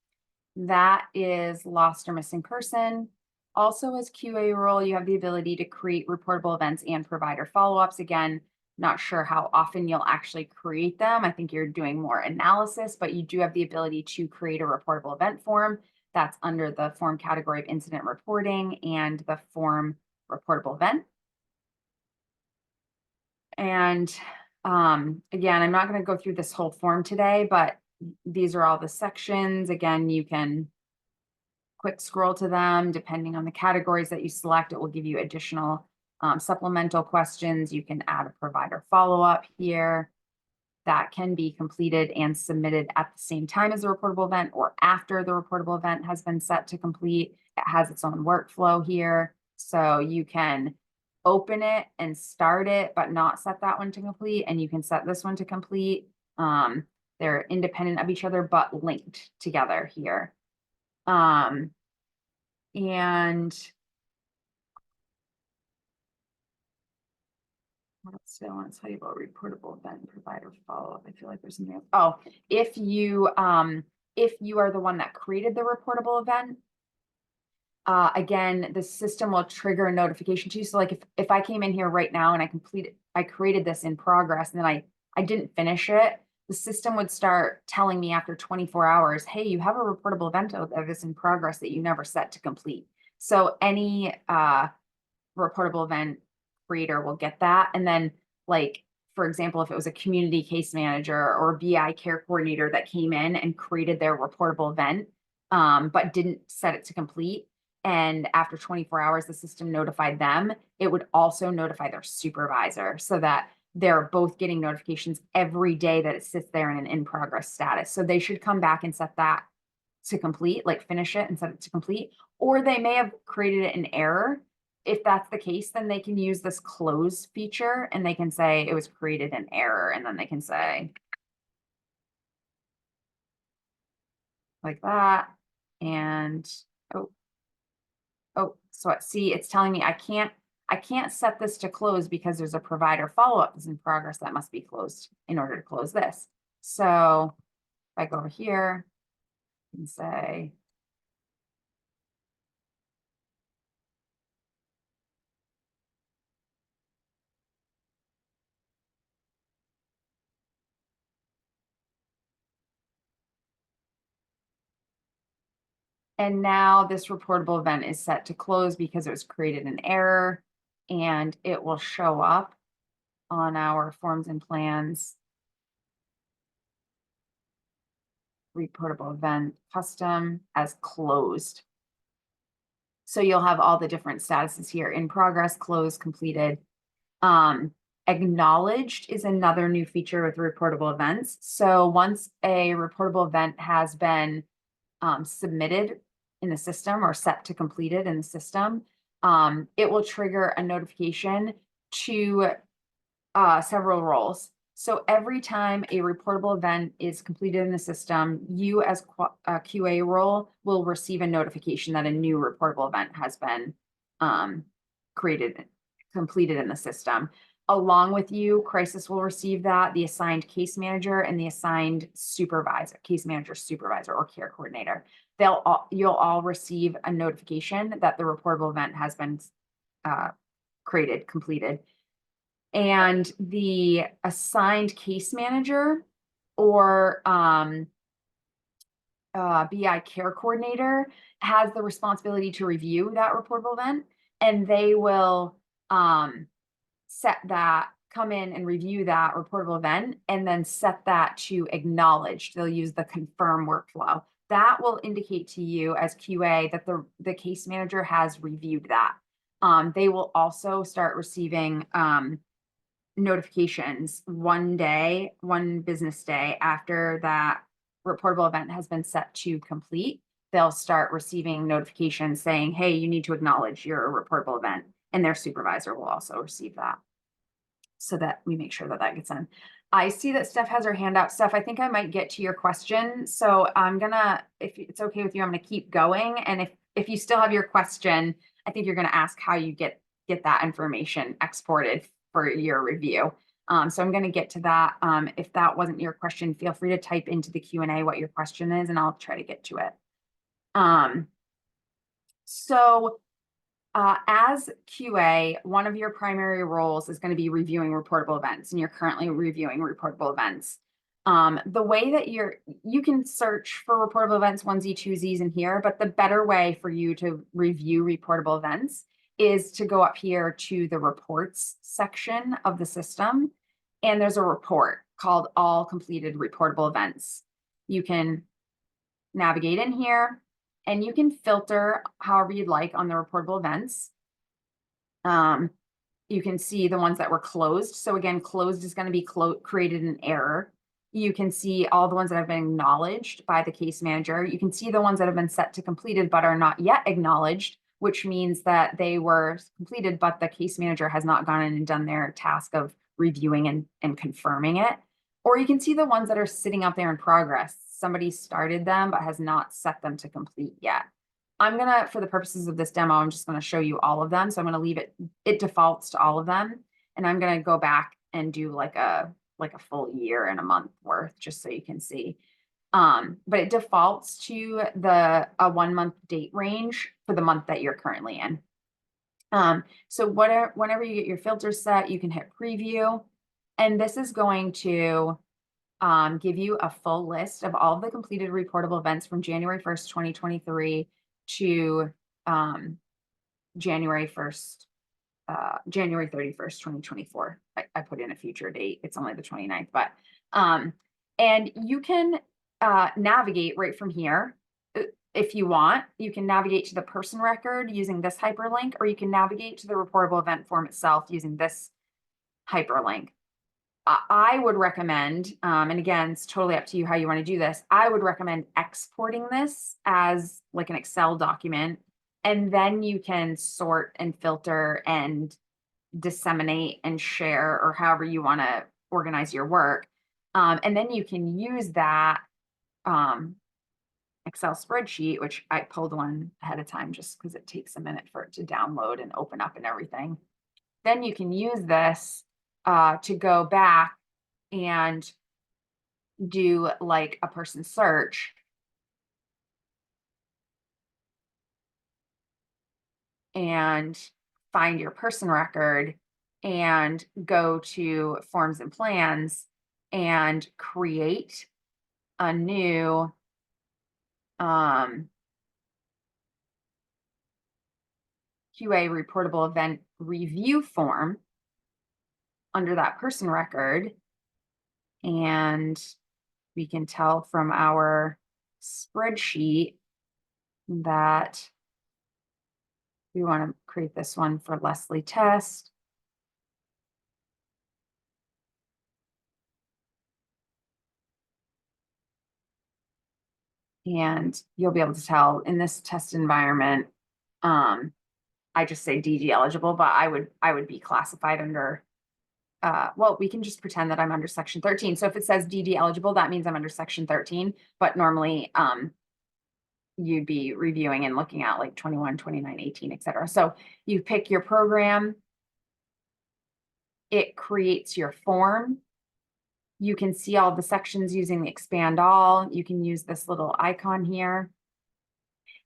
that is lost or missing person. Also, as QA role, you have the ability to create reportable events and provider follow-ups. Again, not sure how often you'll actually create them. I think you're doing more analysis, but you do have the ability to create a reportable event form. That's under the form category of incident reporting and the form reportable event. And again, I'm not going to go through this whole form today, but these are all the sections. Again, you can quick scroll to them. Depending on the categories that you select, it will give you additional supplemental questions. You can add a provider follow-up here that can be completed and submitted at the same time as the reportable event or after the reportable event has been set to complete. It has its own workflow here. So you can open it and start it, but not set that one to complete. And you can set this one to complete. They're independent of each other, but linked together here. And what else do I want to tell you about reportable event and provider follow-up? I feel like there's something else. Oh, if you are the one that created the reportable event, again, the system will trigger a notification to you. So like if I came in here right now and I created this in progress and then I didn't finish it, the system would start telling me after 24 hours, hey, you have a reportable event of this in progress that you never set to complete. So any reportable event creator will get that. And then like, for example, if it was a community case manager or a BI care coordinator that came in and created their reportable event, but didn't set it to complete, and after 24 hours, the system notified them, it would also notify their supervisor so that they're both getting notifications every day that it sits there in an in progress status. So they should come back and set that to complete, like finish it and set it to complete, or they may have created it in error. If that's the case, then they can use this close feature and they can say it was created in error. And then they can say like that. And, oh, Oh, so see, it's telling me I can't set this to close because there's a provider follow-up is in progress that must be closed in order to close this. So if I go over here and say, and now this reportable event is set to close because it was created an error, and it will show up on our forms and plans reportable event custom as closed. So you'll have all the different statuses here: in progress, closed, completed. Acknowledged is another new feature with reportable events. So once a reportable event has been submitted in the system or set to completed in the system, it will trigger a notification to several roles. So every time a reportable event is completed in the system, you as a QA role will receive a notification that a new reportable event has been completed in the system. Along with you, Crisis will receive that, the assigned case manager and the assigned supervisor, case manager, supervisor, or care coordinator. You'll all receive a notification that the reportable event has been completed. And the assigned case manager or BI care coordinator has the responsibility to review that reportable event, and they will come in and review that reportable event and then set that to acknowledged. They'll use the confirm workflow. That will indicate to you as QA that the case manager has reviewed that. They will also start receiving notifications one business day after that reportable event has been set to complete. They'll start receiving notifications saying, hey, you need to acknowledge your reportable event, and their supervisor will also receive that so that we make sure that that gets in. I see that Steph has her hand out. Steph, I think I might get to your question. So I'm gonna, if it's okay with you, I'm gonna keep going. And if you still have your question, I think you're gonna ask how you get that information exported for your review. So I'm going to get to that. If that wasn't your question, feel free to type into the Q&A what your question is, and I'll try to get to it. As QA, one of your primary roles is going to be reviewing reportable events, and you're currently reviewing reportable events. The way that you can search for reportable events, onesie, twosies in here, but the better way for you to review reportable events is to go up here to the reports section of the system. And there's a report called all completed reportable events. You can navigate in here and you can filter however you'd like on the reportable events. You can see the ones that were closed. So again, closed is going to be created an error. You can see all the ones that have been acknowledged by the case manager. You can see the ones that have been set to completed but are not yet acknowledged, which means that they were completed, but the case manager has not gone in and done their task of reviewing and confirming it. Or you can see the ones that are sitting out there in progress. Somebody started them, but has not set them to complete yet. For the purposes of this demo, I'm just gonna show you all of them. So I'm gonna leave it defaults to all of them. And I'm gonna go back and do like a full year and a month worth, just so you can see. But it defaults to a 1 month date range for the month that you're currently in. So whenever you get your filters set, you can hit preview, and this is going to give you a full list of all of the completed reportable events from January 1st, 2023 to January 31st, 2024. I put in a future date. It's only the 29th, but and you can navigate right from here. If you want, you can navigate to the person record using this hyperlink, or you can navigate to the reportable event form itself using this hyperlink. I would recommend, and again, it's totally up to you how you want to do this. I would recommend exporting this as like an Excel document, and then you can sort and filter and disseminate and share, or however you want to organize your work. And then you can use that Excel spreadsheet, which I pulled one ahead of time just because it takes a minute for it to download and open up and everything. Then you can use this to go back and do like a person search and find your person record and go to forms and plans and create a new QA reportable event review form under that person record. And we can tell from our spreadsheet that we want to create this one for Leslie Test. And you'll be able to tell in this test environment, I just say DD eligible, but I would be classified under, well, we can just pretend that I'm under section 13. So if it says DD eligible, that means I'm under section 13, but normally you'd be reviewing and looking at like 21, 29, 18, et cetera. So you pick your program, it creates your form. You can see all the sections using the expand all. You can use this little icon here.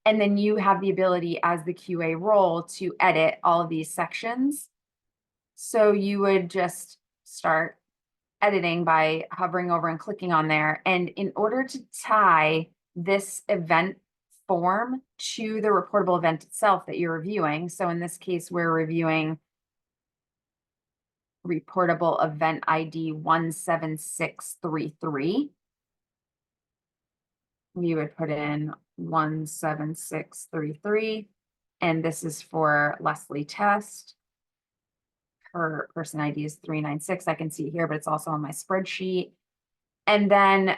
And then you have the ability as the QA role to edit all of these sections. So you would just start editing by hovering over and clicking on there. And in order to tie this event form to the reportable event itself that you're reviewing, so in this case, we're reviewing reportable event ID 17633. We would put in 17633, and this is for Leslie Test. Her person ID is 396. I can see it here, but it's also on my spreadsheet. And then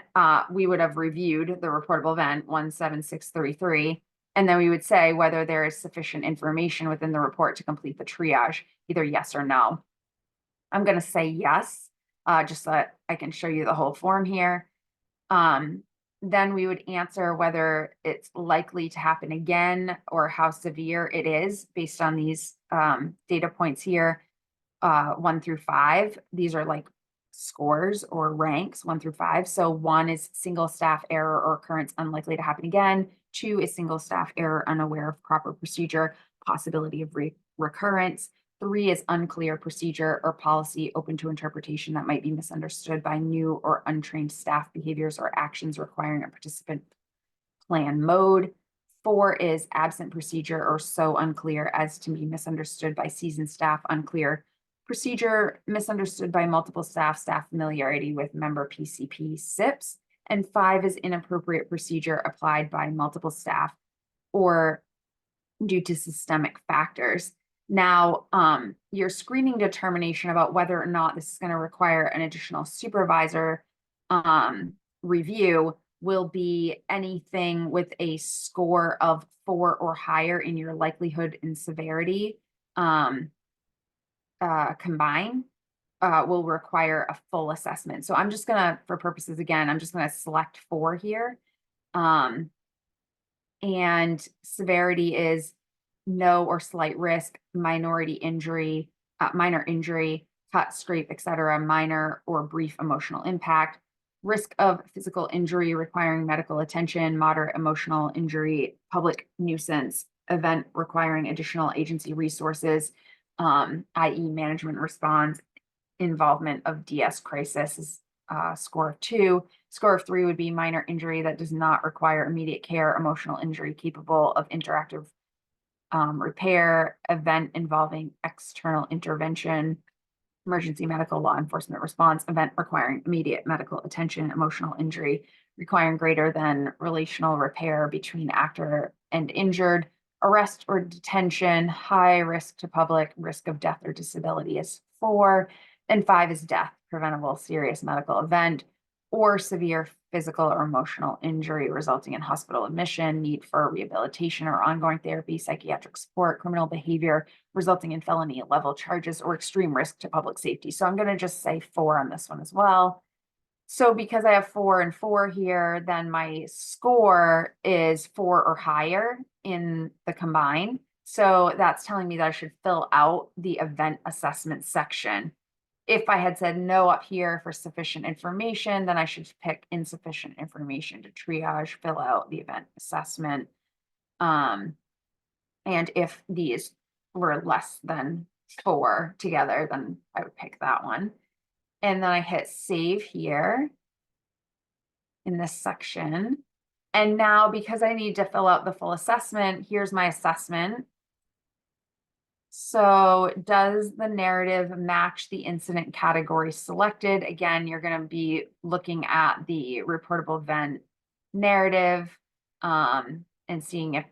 we would have reviewed the reportable event 17633. And then we would say whether there is sufficient information within the report to complete the triage, either yes or no. I'm going to say yes, just so that I can show you the whole form here. Then we would answer whether it's likely to happen again or how severe it is based on these data points here, 1 through 5. These are like scores or ranks 1 through 5. So 1 is single staff error or occurrence unlikely to happen again. 2 is single staff error unaware of proper procedure, possibility of recurrence. 3 is unclear procedure or policy open to interpretation that might be misunderstood by new or untrained staff behaviors or actions requiring a participant plan mode. 4 is absent procedure or so unclear as to be misunderstood by seasoned staff, unclear procedure, misunderstood by multiple staff familiarity with member PCP SIPs. And 5 is inappropriate procedure applied by multiple staff or due to systemic factors. Now, your screening determination about whether or not this is going to require an additional supervisor review will be anything with a score of 4 or higher in your likelihood and severity combined will require a full assessment. So I'm just going to, for purposes again, I'm just going to select 4 here. And severity is no or slight risk, minority injury, minor injury, cut, scrape, etc., minor or brief emotional impact, risk of physical injury requiring medical attention, moderate emotional injury, public nuisance, event requiring additional agency resources, i.e. management response, involvement of DS crisis is score of 2. Score of 3 would be minor injury that does not require immediate care, emotional injury capable of interactive repair, event involving external intervention, emergency medical law enforcement response, event requiring immediate medical attention, emotional injury requiring greater than relational repair between actor and injured, arrest or detention, high risk to public, risk of death or disability is 4, and 5 is death, preventable serious medical event, or severe physical or emotional injury resulting in hospital admission, need for rehabilitation or ongoing therapy, psychiatric support, criminal behavior resulting in felony level charges, or extreme risk to public safety. So I'm going to just say 4 on this one as well. So because I have 4 and 4 here, then my score is 4 or higher in the combined. So that's telling me that I should fill out the event assessment section. If I had said no up here for sufficient information, then I should pick insufficient information to triage, fill out the event assessment. And if these were less than 4 together, then I would pick that one. And then I hit save here in this section. And now because I need to fill out the full assessment, here's my assessment. So does the narrative match the incident category selected? Again, you're going to be looking at the reportable event narrative and seeing if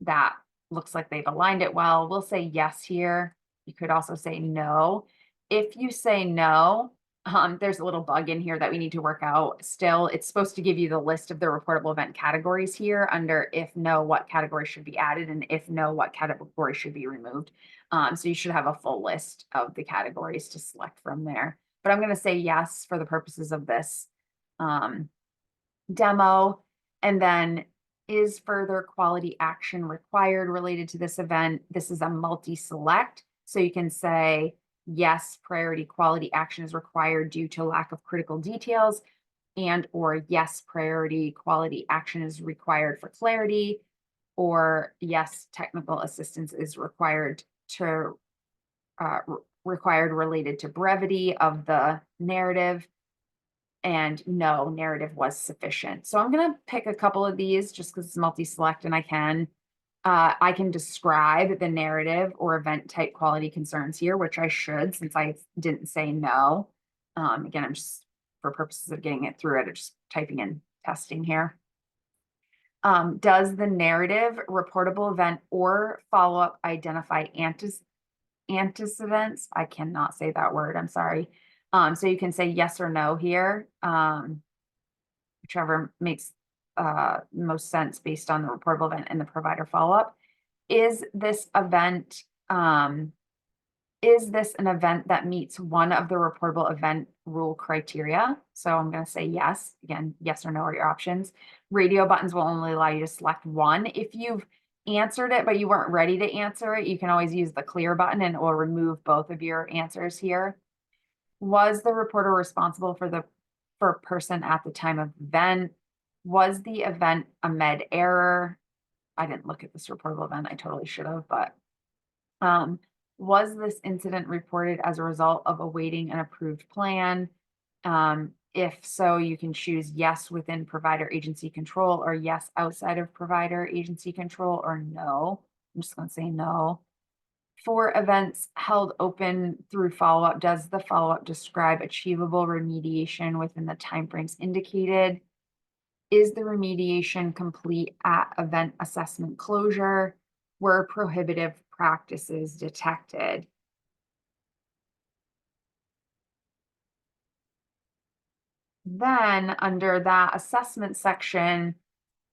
that looks like they've aligned it well. We'll say yes here. You could also say no. If you say no, there's a little bug in here that we need to work out still. It's supposed to give you the list of the reportable event categories here under if no, what category should be added, and if no, what category should be removed. So you should have a full list of the categories to select from there. But I'm going to say yes for the purposes of this demo. And then is further quality action required related to this event? This is a multi-select. So you can say, yes, priority quality action is required due to lack of critical details, and or yes, priority quality action is required for clarity, or yes, technical assistance is required to required related to brevity of the narrative, and no, narrative was sufficient. So I'm going to pick a couple of these just because it's multi-select and I can describe the narrative or event type quality concerns here, which I should since I didn't say no. Again, I'm just for purposes of getting it through it, I'm just typing in testing here. Does the narrative, reportable event, or follow-up identify antecedents? I cannot say that word, I'm sorry. So you can say yes or no here, whichever makes most sense based on the reportable event and the provider follow-up. Is this event, is this an event that meets one of the reportable event rule criteria? So I'm going to say yes. Again, yes or no are your options. Radio buttons will only allow you to select one. If you've answered it, but you weren't ready to answer it, you can always use the clear button and it will remove both of your answers here. Was the reporter responsible for person at the time of event? Was the event a med error? I didn't look at this reportable event. I totally should have, but was this incident reported as a result of awaiting an approved plan? If so, you can choose yes within provider agency control, or yes outside of provider agency control, or no. I'm just going to say no. For events held open through follow-up, does the follow-up describe achievable remediation within the timeframes indicated? Is the remediation complete at event assessment closure? Were prohibitive practices detected? Then under that assessment section,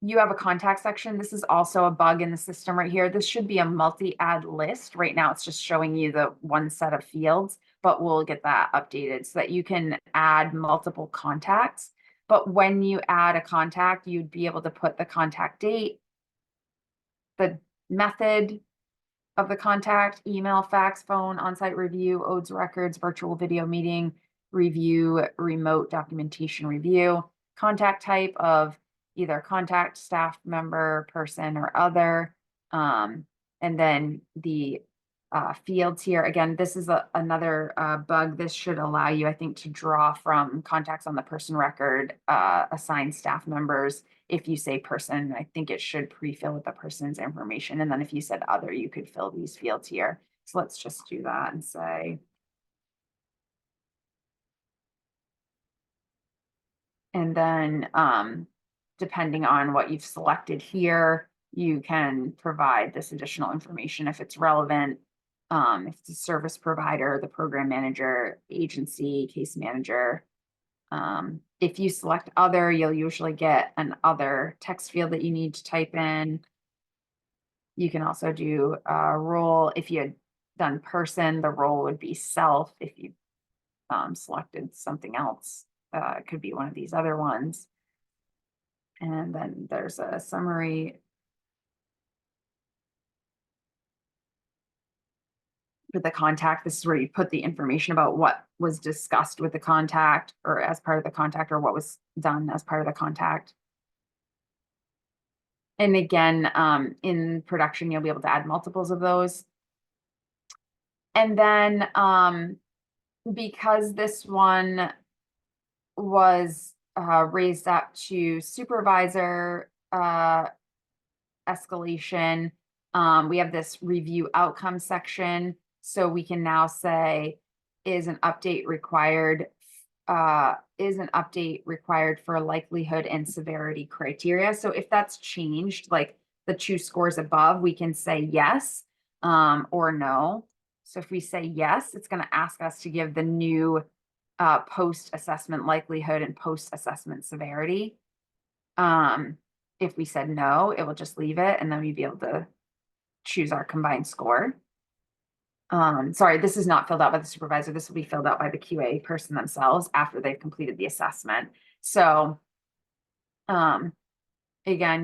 you have a contact section. This is also a bug in the system right here. This should be a multi-add list. Right now, it's just showing you the one set of fields, but we'll get that updated so that you can add multiple contacts. But when you add a contact, you'd be able to put the contact date, the method of the contact, email, fax, phone, on-site review, ODES records, virtual video meeting, review, remote documentation review, contact type of either contact, staff member, person, or other. And then the fields here. Again, this is another bug. This should allow you, I think, to draw from contacts on the person record, assign staff members. If you say person, I think it should pre-fill with the person's information. And then if you said other, you could fill these fields here. So let's just do that and say, and then depending on what you've selected here, you can provide this additional information if it's relevant. If it's a service provider, the program manager, agency, case manager. If you select other, you'll usually get an other text field that you need to type in. You can also do a role. If you had done person, the role would be self if you selected something else. it could be one of these other ones. And then there's a summary for the contact. This is where you put the information about what was discussed with the contact or as part of the contact, or what was done as part of the contact. And again, in production, you'll be able to add multiples of those. And then because this one was raised up to supervisor escalation, we have this review outcome section. So we can now say, is an update required? Is an update required for likelihood and severity criteria? So if that's changed, like the two scores above, we can say yes or no. So if we say yes, it's going to ask us to give the new post-assessment likelihood and post-assessment severity. If we said no, it will just leave it, and then we'd be able to choose our combined score. Sorry, this is not filled out by the supervisor. This will be filled out by the QA person themselves after they've completed the assessment. So, again,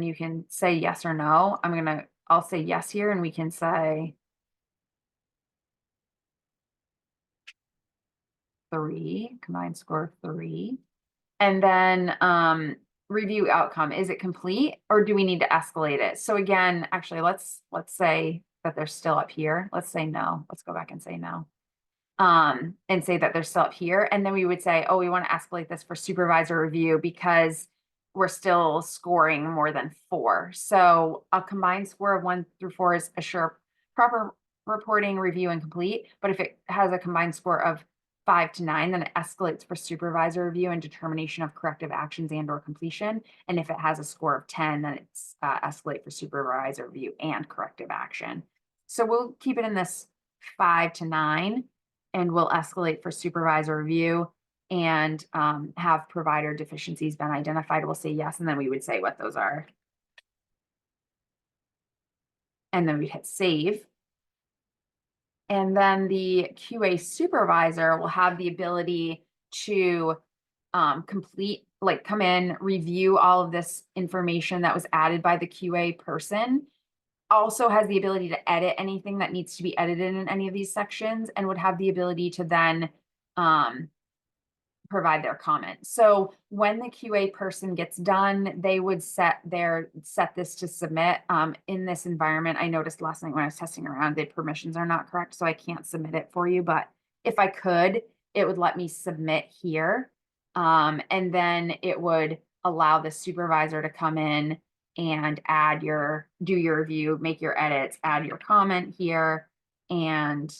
you can say yes or no. I'll say yes here, and we can say 3, combined score 3. And then, review outcome. Is it complete, or do we need to escalate it? So again, actually, let's say that they're still up here. Let's say no. Let's go back and say no. And say that they're still up here. And then we would say, oh, we want to escalate this for supervisor review because we're still scoring more than 4. So a combined score of 1 through 4 is assure proper reporting, review, and complete. But if it has a combined score of 5 to 9, then it escalates for supervisor review and determination of corrective actions and or completion. And if it has a score of 10, then it's escalate for supervisor review and corrective action. So we'll keep it in this 5 to 9, and we'll escalate for supervisor review and have provider deficiencies been identified. We'll say yes, and then we would say what those are. And then we'd hit save. And then the QA supervisor will have the ability to come in, review all of this information that was added by the QA person. Also has the ability to edit anything that needs to be edited in any of these sections, and would have the ability to then provide their comment. So when the QA person gets done, they would set this to submit. In this environment, I noticed last night when I was testing around, the permissions are not correct, so I can't submit it for you. But if I could, it would let me submit here. And then it would allow the supervisor to come in and do your review, make your edits, add your comment here, and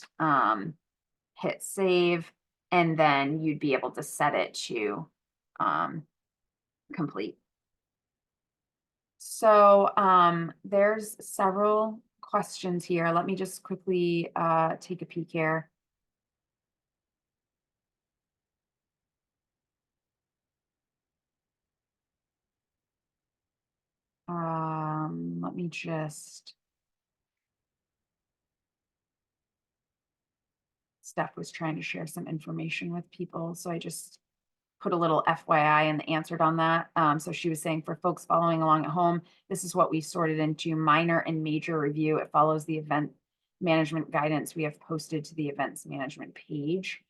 hit save. And then you'd be able to set it to complete. So there's several questions here. Let me just quickly take a peek here. Let me just. Steph was trying to share some information with people, so I just put a little FYI and answered on that. So she was saying, for folks following along at home, this is what we sorted into minor and major review. It follows the event management guidance we have posted to the events management page.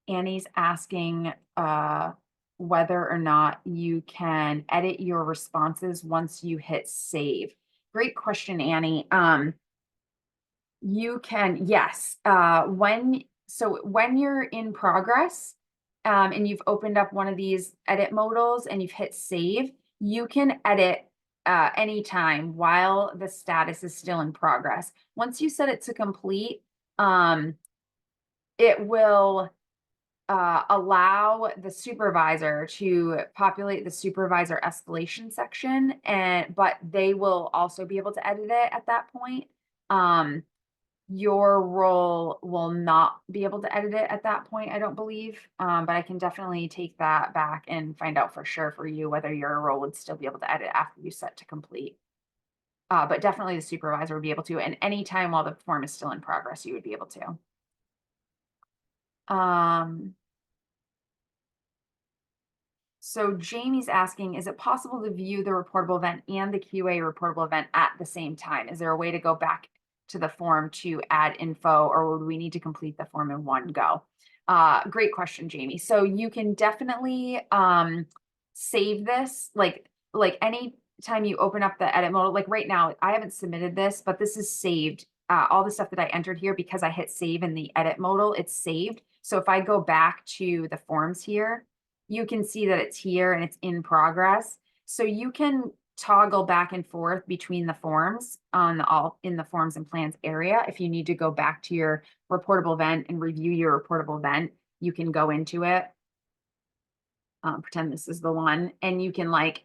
Annie's asking whether or not you can edit your responses once you hit save. Great question, Annie. You can, yes. When you're in progress and you've opened up one of these edit modals and you've hit save, you can edit anytime while the status is still in progress. Once you set it to complete, it will allow the supervisor to populate the supervisor escalation section, but they will also be able to edit it at that point. Your role will not be able to edit it at that point, I don't believe. But I can definitely take that back and find out for sure for you whether your role would still be able to edit after you set to complete. but definitely the supervisor would be able to, and anytime while the form is still in progress, you would be able to. So Jamie's asking, is it possible to view the reportable event and the QA reportable event at the same time? Is there a way to go back to the form to add info, or would we need to complete the form in one go? Great question, Jamie. So you can definitely save this, like any time you open up the edit mode, like right now, I haven't submitted this, but this is saved. All the stuff that I entered here, because I hit save in the edit modal, it's saved. So if I go back to the forms here, you can see that it's here and it's in progress. So you can toggle back and forth between the forms on in the forms and plans area. If you need to go back to your reportable event and review your reportable event, you can go into it. Pretend this is the one, and you can like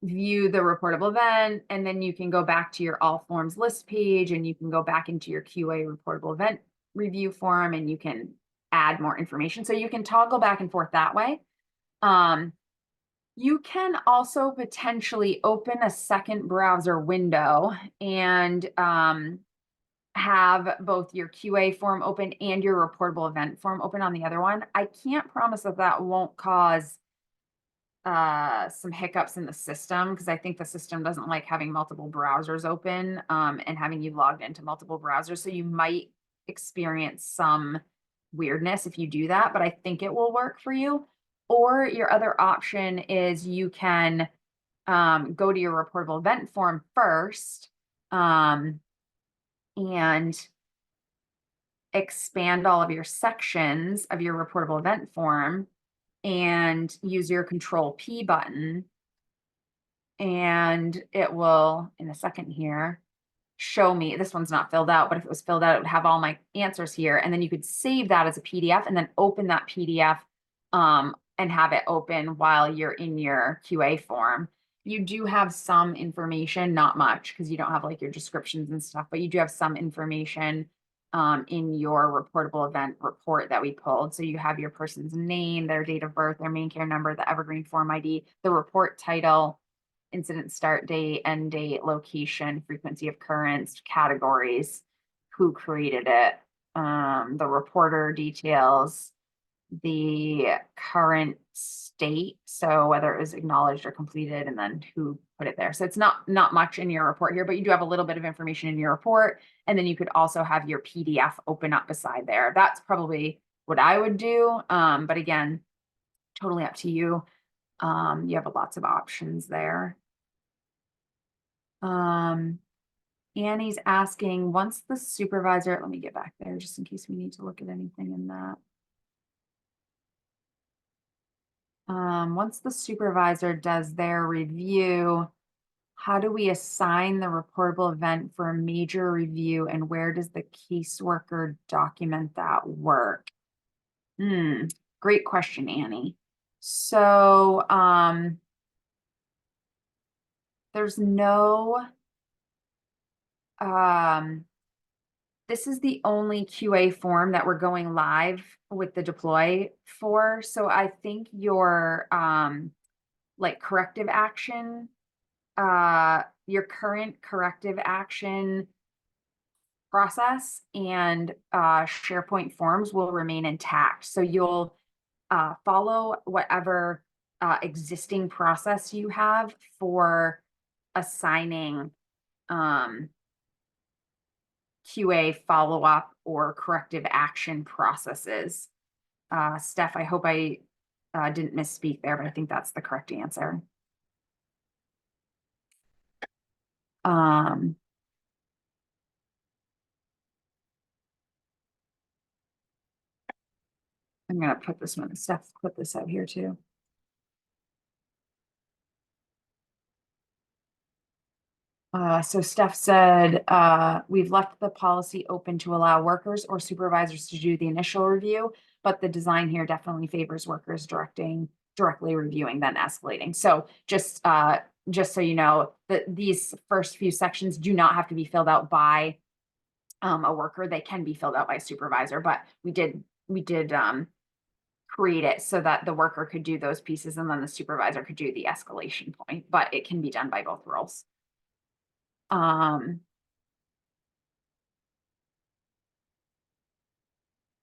view the reportable event, and then you can go back to your all forms list page, and you can go back into your QA reportable event review form, and you can add more information. So you can toggle back and forth that way. You can also potentially open a second browser window and have both your QA form open and your reportable event form open on the other one. I can't promise that that won't cause some hiccups in the system, because I think the system doesn't like having multiple browsers open and having you logged into multiple browsers. So you might experience some weirdness if you do that, but I think it will work for you. Or your other option is you can go to your reportable event form first and expand all of your sections of your reportable event form and use your Control P button. And it will, in a second here, show me, this one's not filled out, but if it was filled out, it would have all my answers here. And then you could save that as a PDF and then open that PDF and have it open while you're in your QA form. You do have some information, not much, because you don't have like your descriptions and stuff, but you do have some information in your reportable event report that we pulled. So you have your person's name, their date of birth, their main care number, the Evergreen form ID, the report title, incident start date, end date, location, frequency of occurrence, categories, who created it, the reporter details, the current state, so whether it was acknowledged or completed, and then who put it there. So it's not much in your report here, but you do have a little bit of information in your report, and then you could also have your PDF open up beside there. That's probably what I would do, but again, totally up to you. You have lots of options there. Annie's asking, once the supervisor, let me get back there just in case we need to look at anything in that. Once the supervisor does their review, how do we assign the reportable event for a major review, and where does the caseworker document that work? Great question, Annie. So there's no this is the only QA form that we're going live with the deploy for. So I think your like corrective action, your current corrective action process and SharePoint forms will remain intact. So you'll follow whatever existing process you have for assigning QA follow-up or corrective action processes. Steph, I hope I didn't misspeak there, but I think that's the correct answer. I'm gonna put this one, Steph, put this out here too. So Steph said, we've left the policy open to allow workers or supervisors to do the initial review, but the design here definitely favors workers directly reviewing, then escalating. So just so you know, that these first few sections do not have to be filled out by a worker. They can be filled out by a supervisor, but we did create it so that the worker could do those pieces and then the supervisor could do the escalation point, but it can be done by both roles.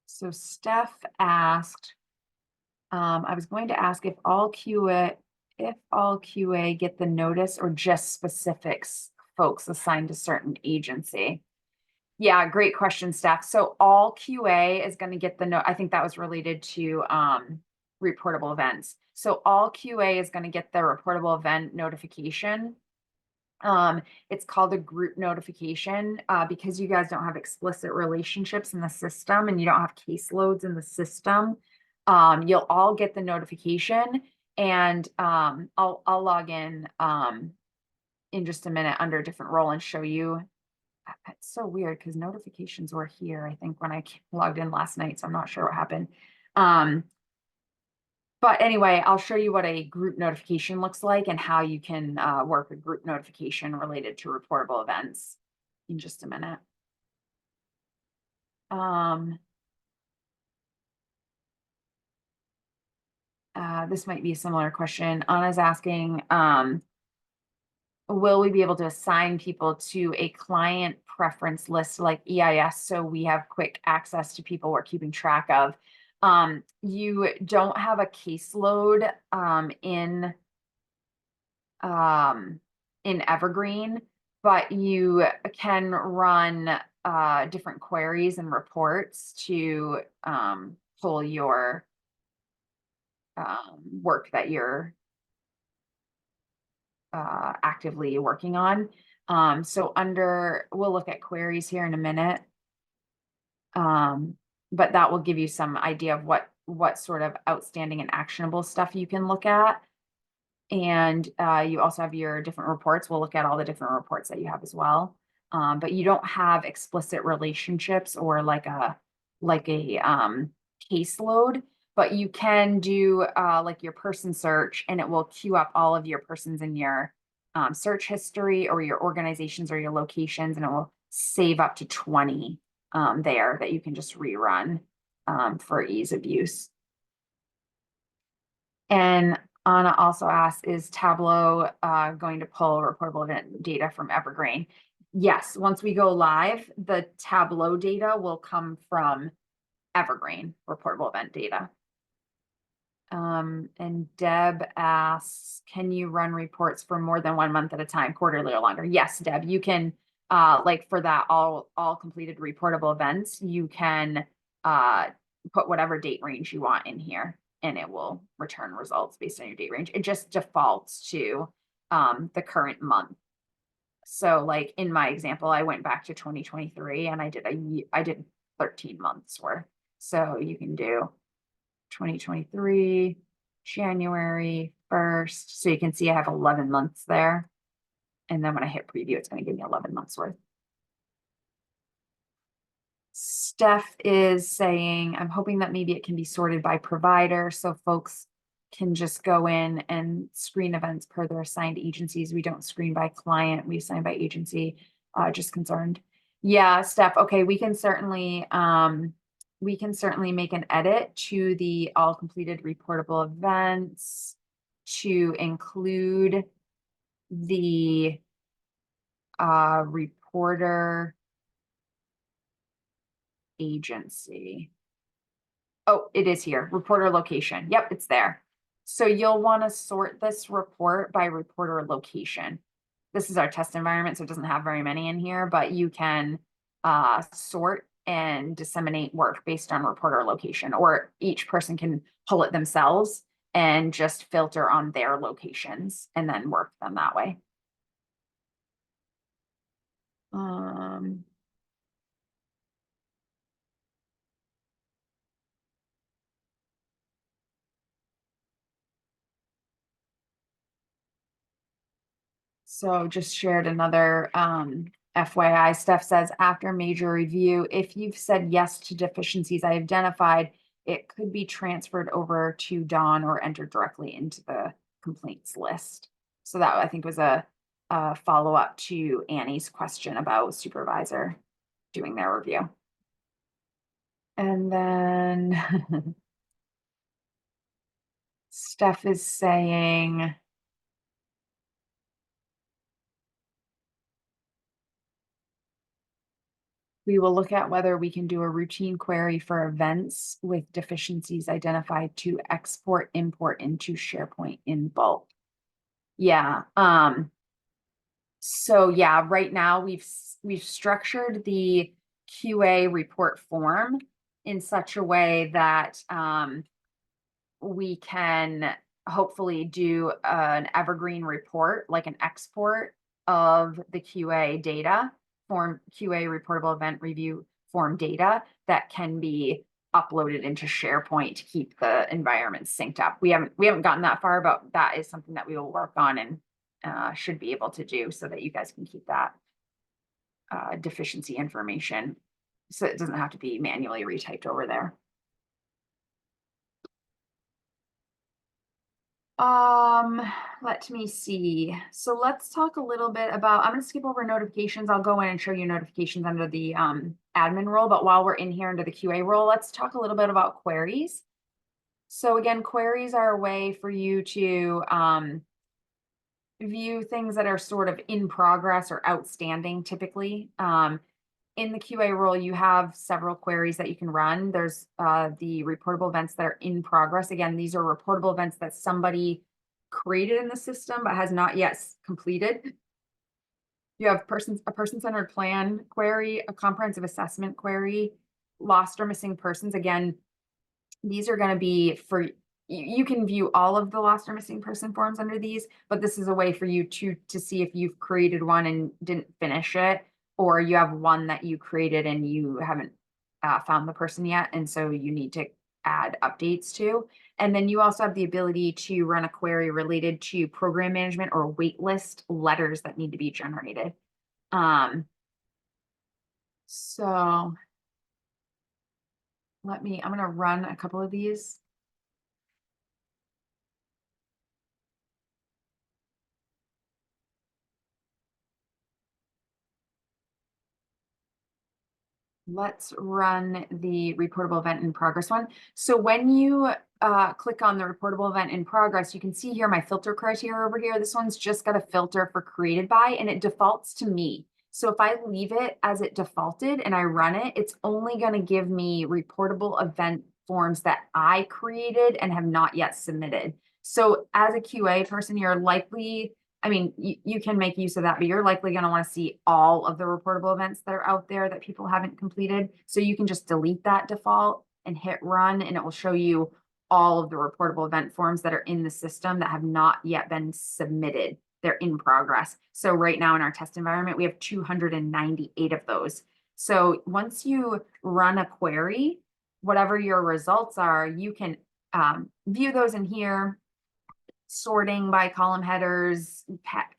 So Steph asked, I was going to ask if all QA get the notice or just specifics folks assigned to certain agency. Yeah, great question, Steph. So all QA is going to get the note. I think that was related to reportable events. So all QA is going to get the reportable event notification. It's called a group notification because you guys don't have explicit relationships in the system and you don't have caseloads in the system. You'll all get the notification, and I'll log in just a minute under a different role and show you. It's so weird because notifications were here, I think, when I logged in last night, so I'm not sure what happened. But anyway, I'll show you what a group notification looks like and how you can work a group notification related to reportable events in just a minute. This might be a similar question. Anna's asking, will we be able to assign people to a client preference list like EIS so we have quick access to people we're keeping track of? You don't have a caseload in Evergreen, but you can run different queries and reports to pull your work that you're actively working on. So we'll look at queries here in a minute. But that will give you some idea of what sort of outstanding and actionable stuff you can look at. And you also have your different reports. We'll look at all the different reports that you have as well. But you don't have explicit relationships or like a caseload, but you can do like your person search, and it will queue up all of your persons in your search history or your organizations or your locations, and it will save up to 20 there that you can just rerun for ease of use. And Anna also asks, is Tableau going to pull reportable event data from Evergreen? Yes, once we go live, the Tableau data will come from Evergreen reportable event data. And Deb asks, can you run reports for more than 1 month at a time, quarterly or longer? Yes, Deb, you can, like for that all completed reportable events, you can put whatever date range you want in here, and it will return results based on your date range. It just defaults to the current month. So like in my example, I went back to 2023 and I did 13 months worth. So you can do 2023, January 1st. So you can see I have 11 months there. And then when I hit preview, it's going to give me 11 months worth. Steph is saying, I'm hoping that maybe it can be sorted by provider so folks can just go in and screen events per their assigned agencies. We don't screen by client, we assign by agency. Just concerned. Yeah, Steph. Okay, we can certainly make an edit to the all completed reportable events to include the reporter agency. Oh, it is here, reporter location. Yep, it's there. So you'll want to sort this report by reporter location. This is our test environment, so it doesn't have very many in here, but you can sort and disseminate work based on reporter location, or each person can pull it themselves and just filter on their locations and then work them that way. So just shared another FYI. Steph says, after major review, if you've said yes to deficiencies I identified, it could be transferred over to Dawn or entered directly into the complaints list. So that I think was a follow-up to Annie's question about supervisor doing their review. And then Steph is saying, We will look at whether we can do a routine query for events with deficiencies identified to export, import into SharePoint in bulk. Yeah. So yeah, right now we've structured the QA report form in such a way that we can hopefully do an Evergreen report, like an export of the QA data form, QA reportable event review form data that can be uploaded into SharePoint to keep the environment synced up. We haven't gotten that far, but that is something that we will work on and should be able to do so that you guys can keep that deficiency information so it doesn't have to be manually retyped over there. Let me see. So let's talk a little bit about, I'm going to skip over notifications. I'll go in and show you notifications under the admin role, but while we're in here under the QA role, let's talk a little bit about queries. So again, queries are a way for you to view things that are sort of in progress or outstanding typically. In the QA role, you have several queries that you can run. There's the reportable events that are in progress. Again, these are reportable events that somebody created in the system but has not yet completed. You have a person-centered plan query, a comprehensive assessment query, lost or missing persons. Again, these are going to be for, you can view all of the lost or missing person forms under these, but this is a way for you to see if you've created one and didn't finish it, or you have one that you created and you haven't found the person yet, and so you need to add updates to. And then you also have the ability to run a query related to program management or waitlist letters that need to be generated. So I'm going to run a couple of these. Let's run the reportable event in progress one. So when you click on the reportable event in progress, you can see here my filter criteria over here. This one's just got a filter for created by, and it defaults to me. So if I leave it as it defaulted and I run it, it's only going to give me reportable event forms that I created and have not yet submitted. So as a QA person, you're likely, I mean, you can make use of that, but you're likely going to want to see all of the reportable events that are out there that people haven't completed. So you can just delete that default and hit run, and it will show you all of the reportable event forms that are in the system that have not yet been submitted. They're in progress. So right now in our test environment, we have 298 of those. So once you run a query, whatever your results are, you can view those in here, sorting by column headers,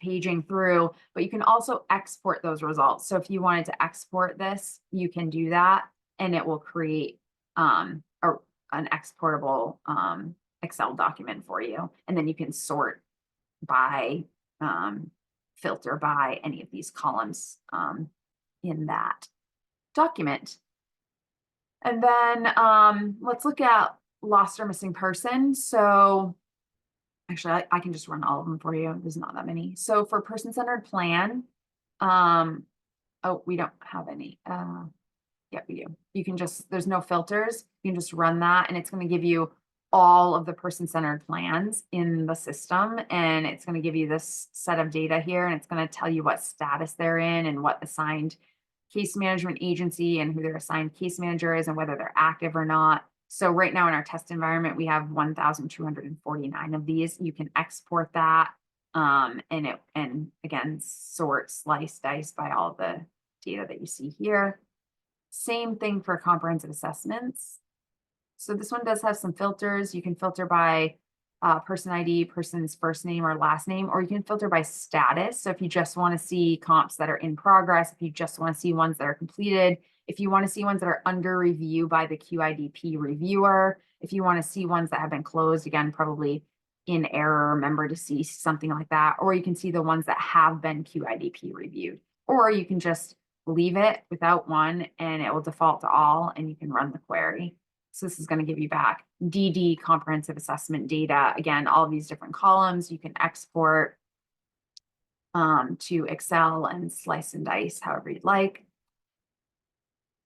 paging through, but you can also export those results. So if you wanted to export this, you can do that, and it will create an exportable Excel document for you. And then you can sort by, filter by any of these columns in that document. And then let's look at lost or missing person. So actually, I can just run all of them for you. There's not that many. So for person-centered plan, oh, we don't have any. Yeah, we do. You can just, there's no filters. You can just run that, and it's going to give you all of the person-centered plans in the system. And it's going to give you this set of data here, and it's going to tell you what status they're in and what assigned case management agency and who their assigned case manager is and whether they're active or not. So right now in our test environment, we have 1,249 of these. You can export that and again, sort, slice, dice by all the data that you see here. Same thing for comprehensive assessments. So this one does have some filters. You can filter by person ID, person's first name or last name, or you can filter by status. So if you just want to see comps that are in progress, if you just want to see ones that are completed, if you want to see ones that are under review by the QIDP reviewer, if you want to see ones that have been closed, again, probably in error, member deceased, something like that, or you can see the ones that have been QIDP reviewed, or you can just leave it without one and it will default to all and you can run the query. So this is going to give you back DD comprehensive assessment data. Again, all of these different columns you can export to Excel and slice and dice however you'd like.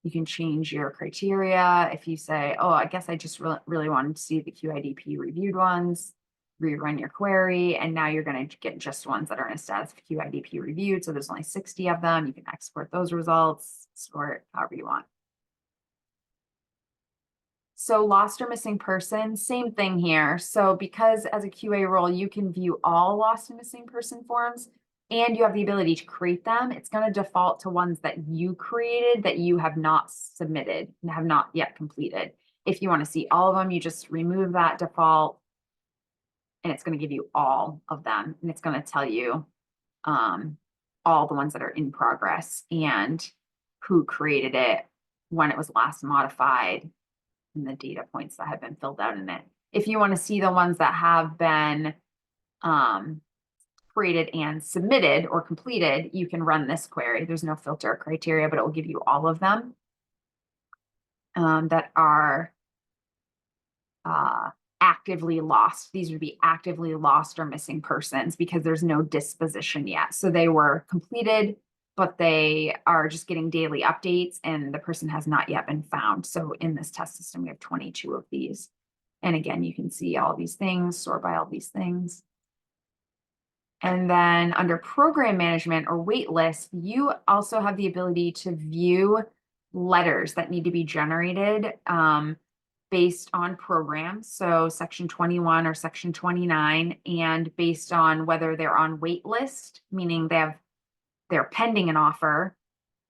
You can change your criteria. If you say, oh, I guess I just really wanted to see the QIDP reviewed ones, rerun your query, and now you're going to get just ones that are in a status of QIDP reviewed. So there's only 60 of them. You can export those results, store it however you want. So lost or missing person, same thing here. So because as a QA role, you can view all lost and missing person forms and you have the ability to create them, it's going to default to ones that you created that you have not submitted and have not yet completed. If you want to see all of them, you just remove that default and it's going to give you all of them. And it's going to tell you all the ones that are in progress and who created it, when it was last modified, and the data points that have been filled out in it. If you want to see the ones that have been created and submitted or completed, you can run this query. There's no filter criteria, but it will give you all of them that are actively lost. These would be actively lost or missing persons because there's no disposition yet. So they were completed, but they are just getting daily updates and the person has not yet been found. So in this test system, we have 22 of these. And again, you can see all these things, sort by all these things. And then under program management or wait list, you also have the ability to view letters that need to be generated based on programs. So section 21 or section 29, and based on whether they're on wait list, meaning they're pending an offer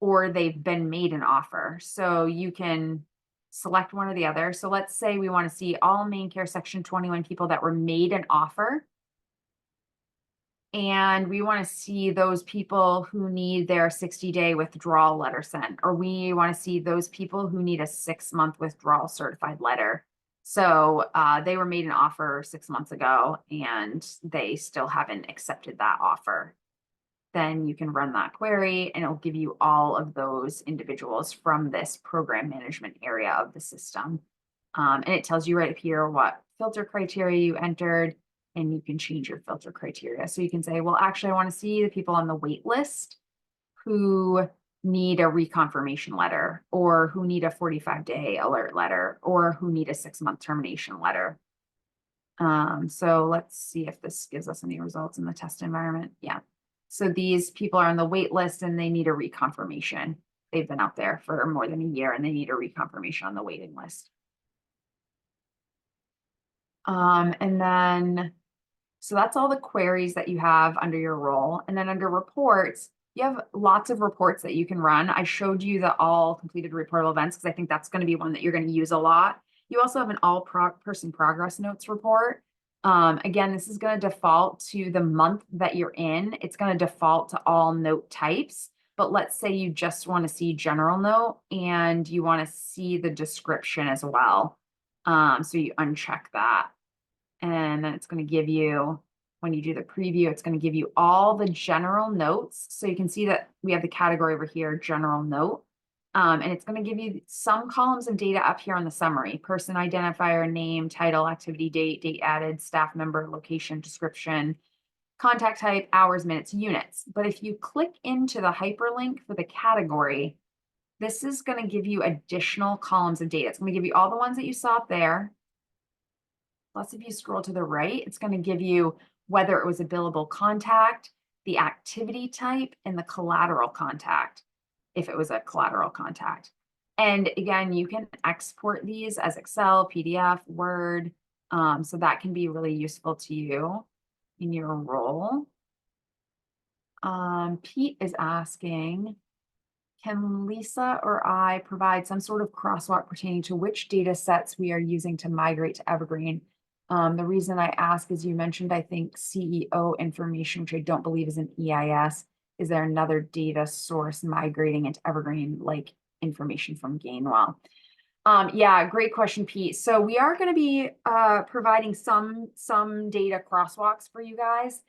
or they've been made an offer. So you can select one or the other. So let's say we want to see all main care section 21 people that were made an offer. And we want to see those people who need their 60-day withdrawal letter sent, or we want to see those people who need a 6-month withdrawal certified letter. So they were made an offer 6 months ago and they still haven't accepted that offer. Then you can run that query and it'll give you all of those individuals from this program management area of the system. And it tells you right here what filter criteria you entered, and you can change your filter criteria. So you can say, well, actually, I want to see the people on the wait list who need a reconfirmation letter, or who need a 45-day alert letter, or who need a 6-month termination letter. So let's see if this gives us any results in the test environment. Yeah. So these people are on the wait list and they need a reconfirmation. They've been out there for more than a year and they need a reconfirmation on the waiting list. And then, so that's all the queries that you have under your role. And then under reports, you have lots of reports that you can run. I showed you the all completed reportable events because I think that's going to be one that you're going to use a lot. You also have an all person progress notes report. Again, this is going to default to the month that you're in. It's going to default to all note types. But let's say you just want to see general note and you want to see the description as well. So you uncheck that. And then it's going to give you, when you do the preview, it's going to give you all the general notes. So you can see that we have the category over here, general note. And it's going to give you some columns of data up here on the summary: person identifier, name, title, activity date, date added, staff member, location, description, contact type, hours, minutes, units. But if you click into the hyperlink for the category, this is going to give you additional columns of data. It's going to give you all the ones that you saw up there. Plus, if you scroll to the right, it's going to give you whether it was a billable contact, the activity type, and the collateral contact, if it was a collateral contact. And again, you can export these as Excel, PDF, Word. So that can be really useful to you in your role. Pete is asking, can Lisa or I provide some sort of crosswalk pertaining to which data sets we are using to migrate to Evergreen? The reason I ask is you mentioned, I think, CEO information, which I don't believe is an EIS. Is there another data source migrating into Evergreen, like information from Gainwell? Yeah, great question, Pete. So we are going to be providing some data crosswalks for you guys.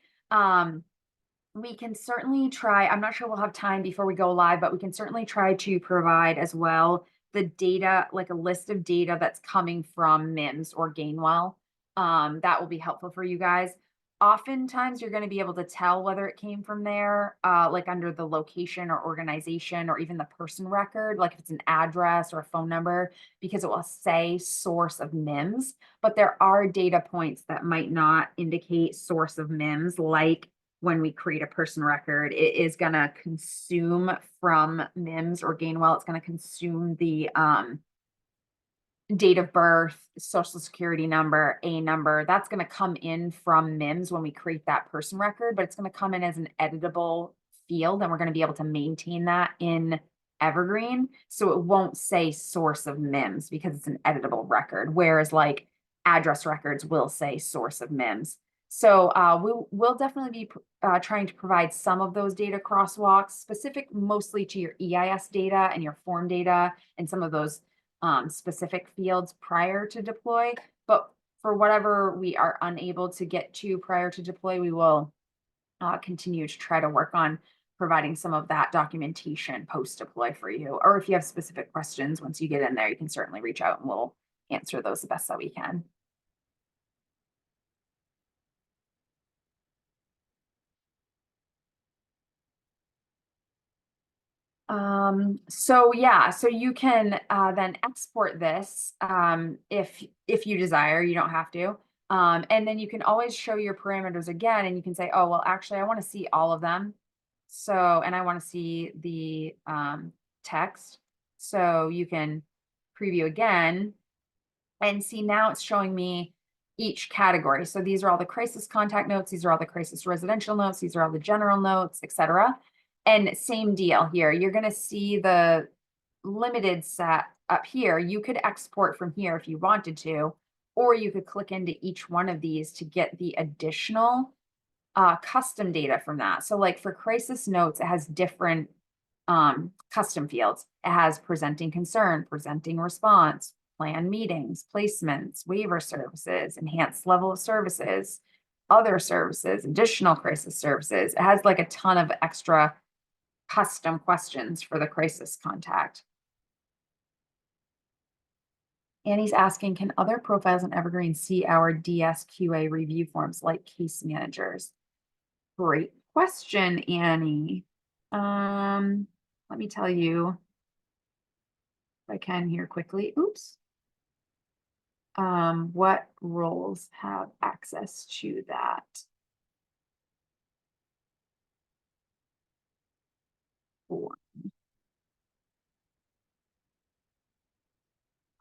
We can certainly try, I'm not sure we'll have time before we go live, but we can certainly try to provide as well the data, like a list of data that's coming from MIMS or Gainwell. That will be helpful for you guys. Oftentimes you're going to be able to tell whether it came from there, like under the location or organization or even the person record, like if it's an address or a phone number, because it will say source of MIMS. But there are data points that might not indicate source of MIMS, like when we create a person record, it is going to consume from MIMS or Gainwell. It's going to consume the date of birth, social security number, a number. That's going to come in from MIMS when we create that person record, but it's going to come in as an editable field, and we're going to be able to maintain that in Evergreen. So it won't say source of MIMS because it's an editable record, whereas like address records will say source of MIMS. So we'll definitely be trying to provide some of those data crosswalks, specific mostly to your EIS data and your form data and some of those specific fields prior to deploy. But for whatever we are unable to get to prior to deploy, we will continue to try to work on providing some of that documentation post deploy for you. Or if you have specific questions, once you get in there, you can certainly reach out and we'll answer those the best that we can. So yeah, so you can then export this if you desire, you don't have to. And then you can always show your parameters again and you can say, oh, well, actually, I want to see all of them. So, and I want to see the text. So you can preview again and see now it's showing me each category. So these are all the crisis contact notes. These are all the crisis residential notes. These are all the general notes, etc. And same deal here. You're going to see the limited set up here. You could export from here if you wanted to, or you could click into each one of these to get the additional custom data from that. So like for crisis notes, it has different custom fields. It has presenting concern, presenting response, plan meetings, placements, waiver services, enhanced level of services, other services, additional crisis services. It has like a ton of extra custom questions for the crisis contact. Annie's asking, can other profiles in Evergreen see our DSQA review forms like case managers? Great question, Annie. Let me tell you if I can here quickly. Oops. What roles have access to that?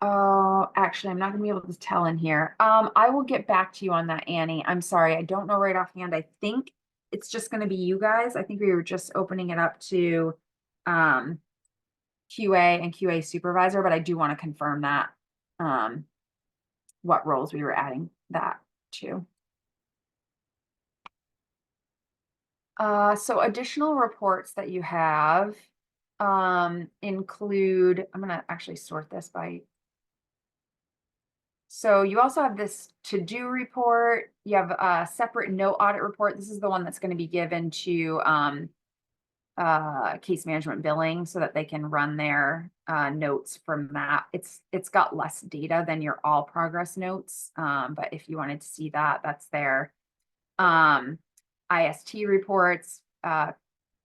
Oh, actually, I'm not gonna be able to tell in here. I will get back to you on that, Annie. I'm sorry, I don't know right offhand. I think it's just gonna be you guys. I think we were just opening it up to QA and QA supervisor, but I do want to confirm that what roles we were adding that to. So additional reports that you have include, I'm gonna actually sort this by. So you also have this to-do report. You have a separate no audit report. This is the one that's going to be given to case management billing so that they can run their notes from that. It's got less data than your all progress notes. But if you wanted to see that, that's there. IST reports,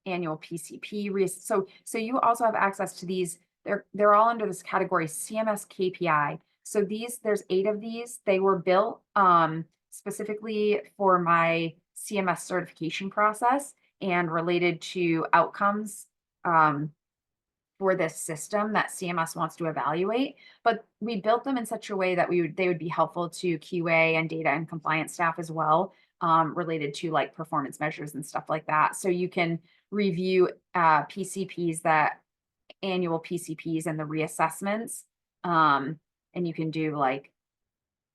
annual PCP. So you also have access to these. They're all under this category CMS KPI. So there's 8 of these. They were built specifically for my CMS certification process and related to outcomes for this system that CMS wants to evaluate. But we built them in such a way that they would be helpful to QA and data and compliance staff as well, related to like performance measures and stuff like that. So you can review PCPs, that annual PCPs and the reassessments. And you can do like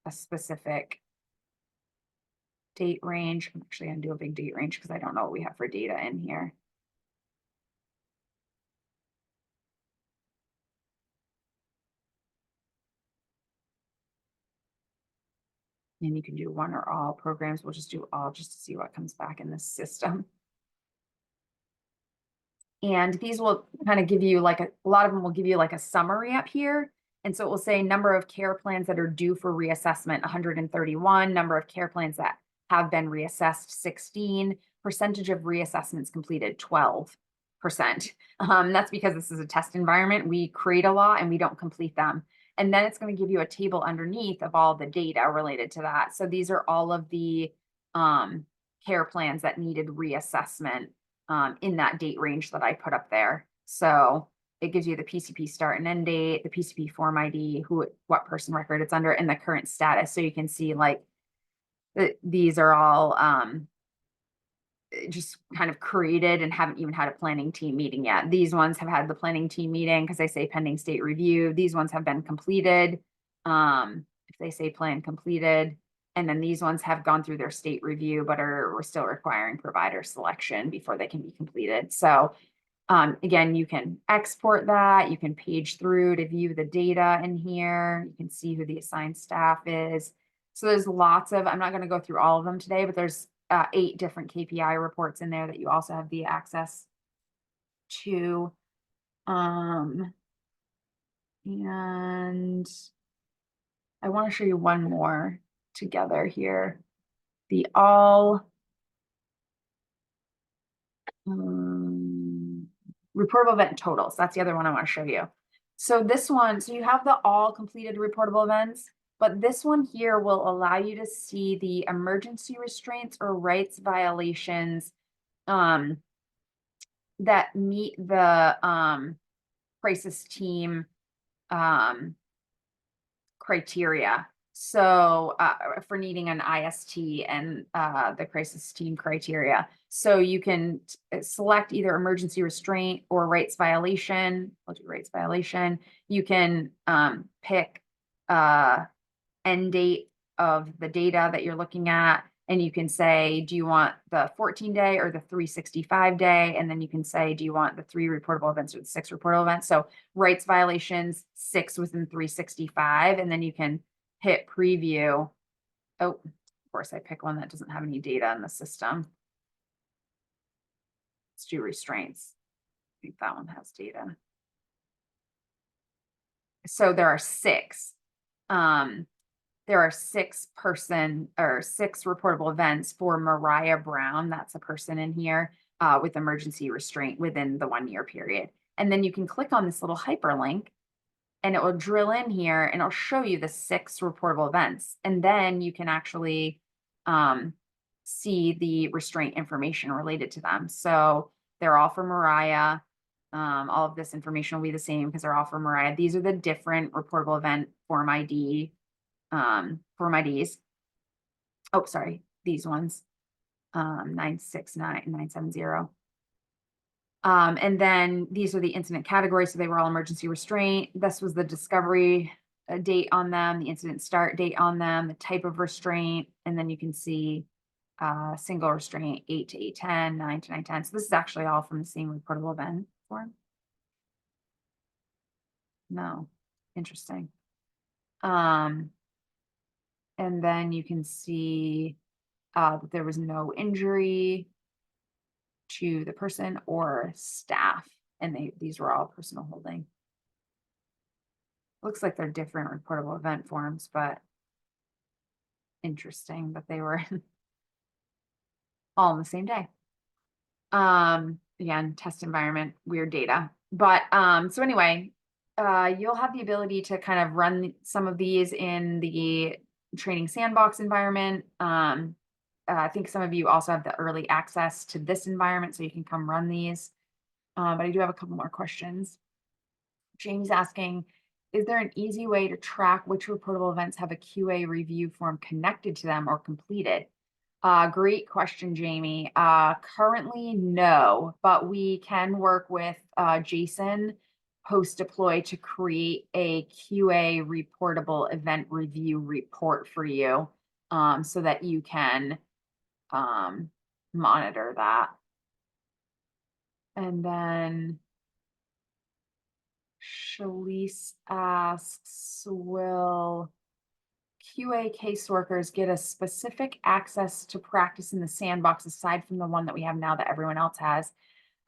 a specific date range. I'm actually going to do a big date range because I don't know what we have for data in here. And you can do one or all programs. We'll just do all just to see what comes back in this system. And these will kind of give you like a lot of them will give you like a summary up here. And so it will say number of care plans that are due for reassessment, 131, number of care plans that have been reassessed 16, percentage of reassessments completed 12%. That's because this is a test environment. We create a lot and we don't complete them. And then it's going to give you a table underneath of all the data related to that. So these are all of the care plans that needed reassessment in that date range that I put up there. So it gives you the PCP start and end date, the PCP form ID, what person record it's under, and the current status. So you can see like these are all just kind of created and haven't even had a planning team meeting yet. These ones have had the planning team meeting because they say pending state review. These ones have been completed. If they say plan completed, and then these ones have gone through their state review, but we're still requiring provider selection before they can be completed. So again, you can export that. You can page through to view the data in here. You can see who the assigned staff is. So there's lots of, I'm not going to go through all of them today, but there's 8 different KPI reports in there that you also have the access to. And I want to show you one more together here. The all reportable event totals. That's the other one I want to show you. So this one, so you have the all completed reportable events, but this one here will allow you to see the emergency restraints or rights violations that meet the crisis team criteria. So for needing an IST and the crisis team criteria. So you can select either emergency restraint or rights violation. I'll do rights violation. You can pick end date of the data that you're looking at. And you can say, do you want the 14-day or the 365-day? And then you can say, do you want the 3 reportable events or the 6 reportable events? So rights violations, 6 within 365. And then you can hit preview. Oh, of course, I pick one that doesn't have any data in the system. Let's do restraints. I think that one has data. So there are 6. There are 6 reportable events for Mariah Brown. That's a person in here with emergency restraint within the 1-year period. And then you can click on this little hyperlink and it will drill in here and it'll show you the 6 reportable events. And then you can actually see the restraint information related to them. So they're all for Mariah. All of this information will be the same because they're all for Mariah. These are the different reportable event form ID form IDs. Oh, sorry, these ones, 969 and 970. And then these are the incident categories. So they were all emergency restraint. This was the discovery date on them, the incident start date on them, the type of restraint. And then you can see single restraint, 8 to 810, 9 to 910. So this is actually all from the same reportable event form. No, interesting. And then you can see that there was no injury to the person or staff, and these were all personal holding. Looks like they're different reportable event forms, but interesting that they were all on the same day. Again, test environment, weird data. But so anyway, you'll have the ability to kind of run some of these in the training sandbox environment. I think some of you also have the early access to this environment, so you can come run these. But I do have a couple more questions. James asking, is there an easy way to track which reportable events have a QA review form connected to them or completed? Great question, Jamie. Currently, no, but we can work with Jason post-deploy to create a QA reportable event review report for you so that you can monitor that. And then Shalise asks, will QA caseworkers get a specific access to practice in the sandbox aside from the one that we have now that everyone else has?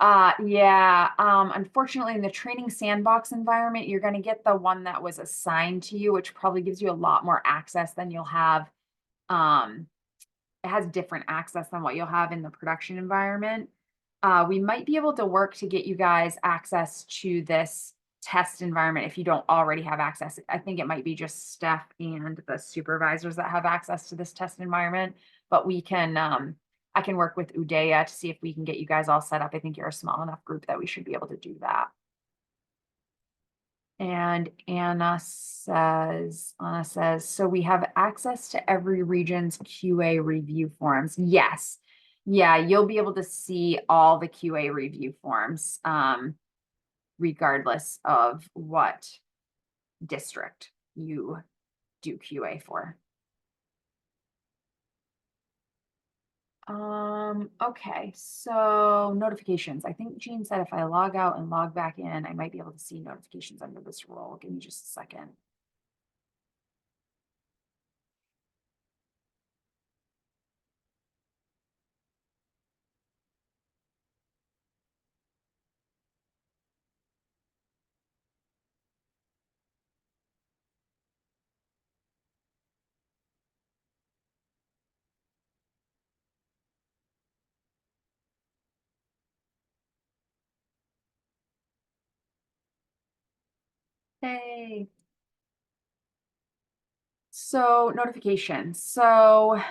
Yeah, unfortunately in the training sandbox environment, you're going to get the one that was assigned to you, which probably gives you a lot more access than you'll have it has different access than what you'll have in the production environment. We might be able to work to get you guys access to this test environment if you don't already have access. I think it might be just Steph and the supervisors that have access to this test environment, but we can, I can work with Udaya to see if we can get you guys all set up. I think you're a small enough group that we should be able to do that. And Anna says, so we have access to every region's QA review forms. Yes. Yeah, you'll be able to see all the QA review forms, regardless of what district you do QA for. Okay, so notifications. I think Jean said if I log out and log back in, I might be able to see notifications under this role. Give me just a second. Hey. So notifications. So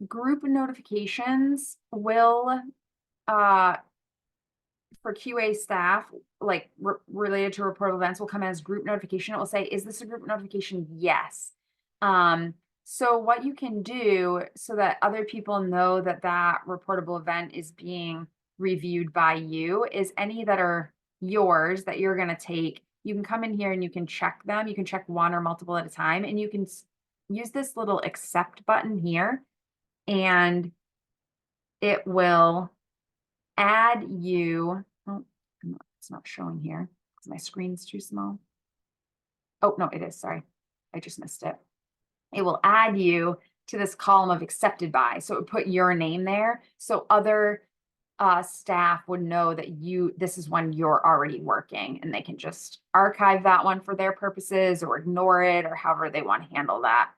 group notifications will, uh, for QA staff, like related to reportable events, will come as group notification. It will say, is this a group notification? Yes. So what you can do so that other people know that that reportable event is being reviewed by you is any that are yours that you're going to take. You can come in here and you can check them. You can check one or multiple at a time, and you can use this little accept button here, and it will add you. Oh, it's not showing here because my screen's too small. Oh, no, it is. Sorry. I just missed it. It will add you to this column of accepted by. So it would put your name there. So other staff would know that this is when you're already working, and they can just archive that one for their purposes or ignore it or however they want to handle that.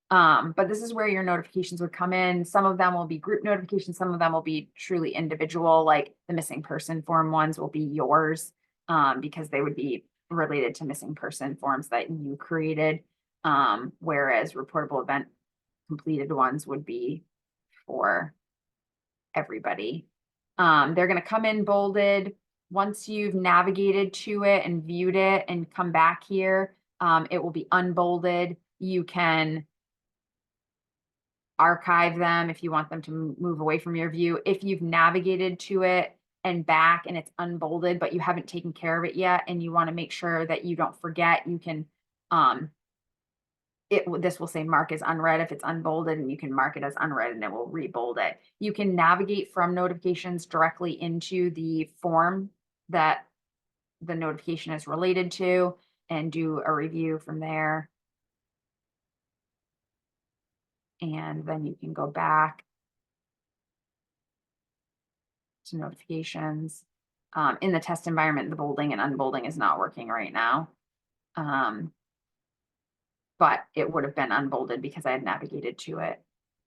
But this is where your notifications would come in. Some of them will be group notifications. Some of them will be truly individual, like the missing person form ones will be yours, because they would be related to missing person forms that you created. Whereas reportable event completed ones would be for everybody. They're going to come in bolded. Once you've navigated to it and viewed it and come back here, it will be unbolded. You can archive them if you want them to move away from your view. If you've navigated to it and back and it's unbolded, but you haven't taken care of it yet, and you want to make sure that you don't forget, you can, this will say mark as unread if it's unbolded, and you can mark it as unread and it will rebold it. You can navigate from notifications directly into the form that the notification is related to and do a review from there. And then you can go back to notifications. In the test environment, the bolding and unbolding is not working right now. But it would have been unbolded because I had navigated to it.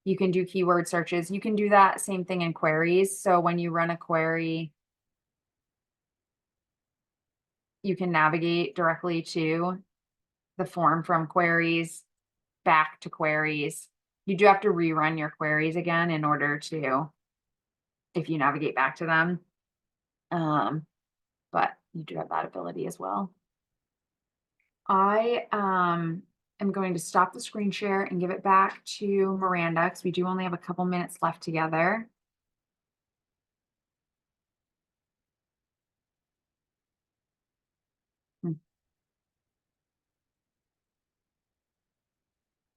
You can do keyword searches. You can do that same thing in queries. So when you run a query, you can navigate directly to the form from queries back to queries. You do have to rerun your queries again in order to, if you navigate back to them. But you do have that ability as well. I am going to stop the screen share and give it back to Miranda because we do only have a couple minutes left together.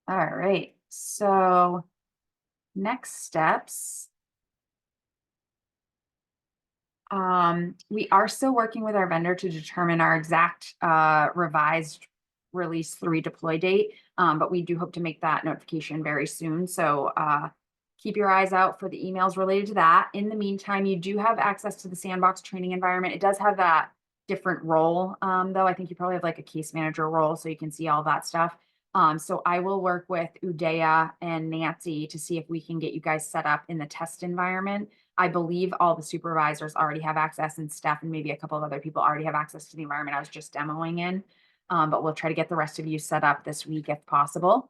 All right, so next steps. We are still working with our vendor to determine our exact revised release 3 deploy date, but we do hope to make that notification very soon. So keep your eyes out for the emails related to that. In the meantime, you do have access to the sandbox training environment. It does have that different role, though. I think you probably have like a case manager role, so you can see all that stuff. So I will work with Udaya and Nancy to see if we can get you guys set up in the test environment. I believe all the supervisors already have access and staff and maybe a couple of other people already have access to the environment I was just demoing in. But we'll try to get the rest of you set up this week if possible.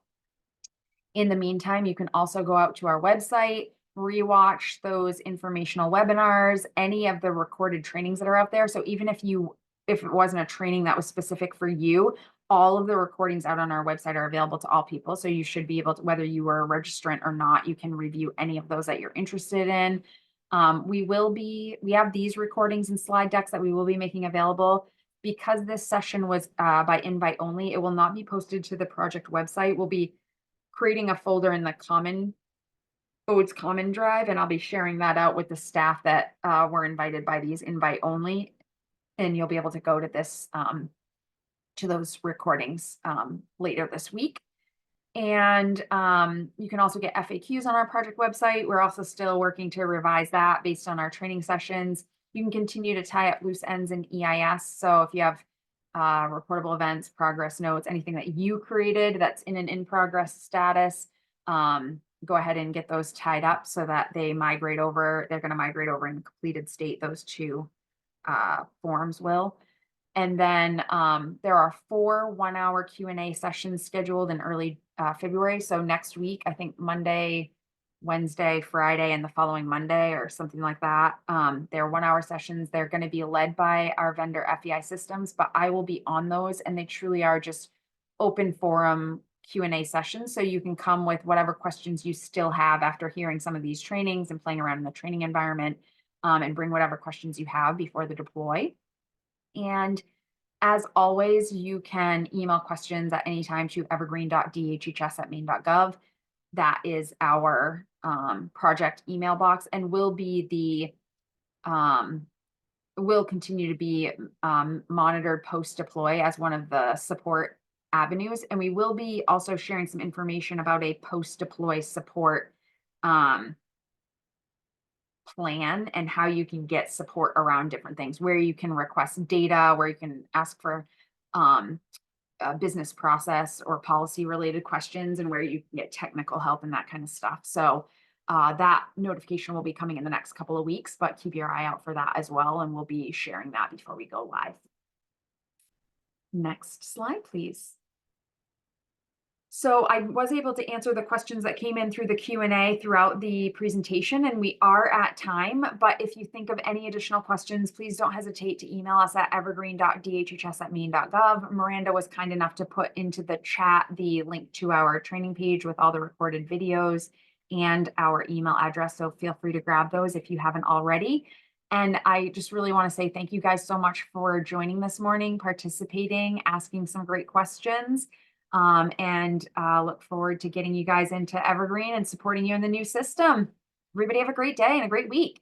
In the meantime, you can also go out to our website, rewatch those informational webinars, any of the recorded trainings that are out there. So even if it wasn't a training that was specific for you, all of the recordings out on our website are available to all people. So you should be able to, whether you were a registrant or not, you can review any of those that you're interested in. We have these recordings and slide decks that we will be making available. Because this session was by invite only, it will not be posted to the project website. We'll be creating a folder in the Codes Common Drive, and I'll be sharing that out with the staff that were invited by these invite only. And you'll be able to go to this to those recordings later this week. And you can also get FAQs on our project website. We're also still working to revise that based on our training sessions. You can continue to tie up loose ends in EIS. So if you have reportable events, progress notes, anything that you created that's in an in-progress status, go ahead and get those tied up so that they migrate over. They're going to migrate over in the completed state, those two forms will. And then there are 4 1-hour Q&A sessions scheduled in early February. So next week, I think Monday, Wednesday, Friday, and the following Monday or something like that. They're 1-hour sessions. They're going to be led by our vendor FEI Systems, but I will be on those, and they truly are just open forum Q&A sessions. So you can come with whatever questions you still have after hearing some of these trainings and playing around in the training environment, and bring whatever questions you have before the deploy. And as always, you can email questions at any time to evergreen.dhhs@maine.gov. That is our project email box, and will continue to be monitored post-deploy as one of the support avenues. And we will be also sharing some information about a post-deploy support plan and how you can get support around different things, where you can request data, where you can ask for business process or policy related questions, and where you can get technical help and that kind of stuff. So that notification will be coming in the next couple of weeks, but keep your eye out for that as well. And we'll be sharing that before we go live. Next slide, please. So I was able to answer the questions that came in through the Q&A throughout the presentation, and we are at time. But if you think of any additional questions, please don't hesitate to email us at evergreen.dhhs@maine.gov. Miranda was kind enough to put into the chat the link to our training page with all the recorded videos and our email address. So feel free to grab those if you haven't already. And I just really want to say thank you guys so much for joining this morning, participating, asking some great questions. And look forward to getting you guys into Evergreen and supporting you in the new system. Everybody have a great day and a great week.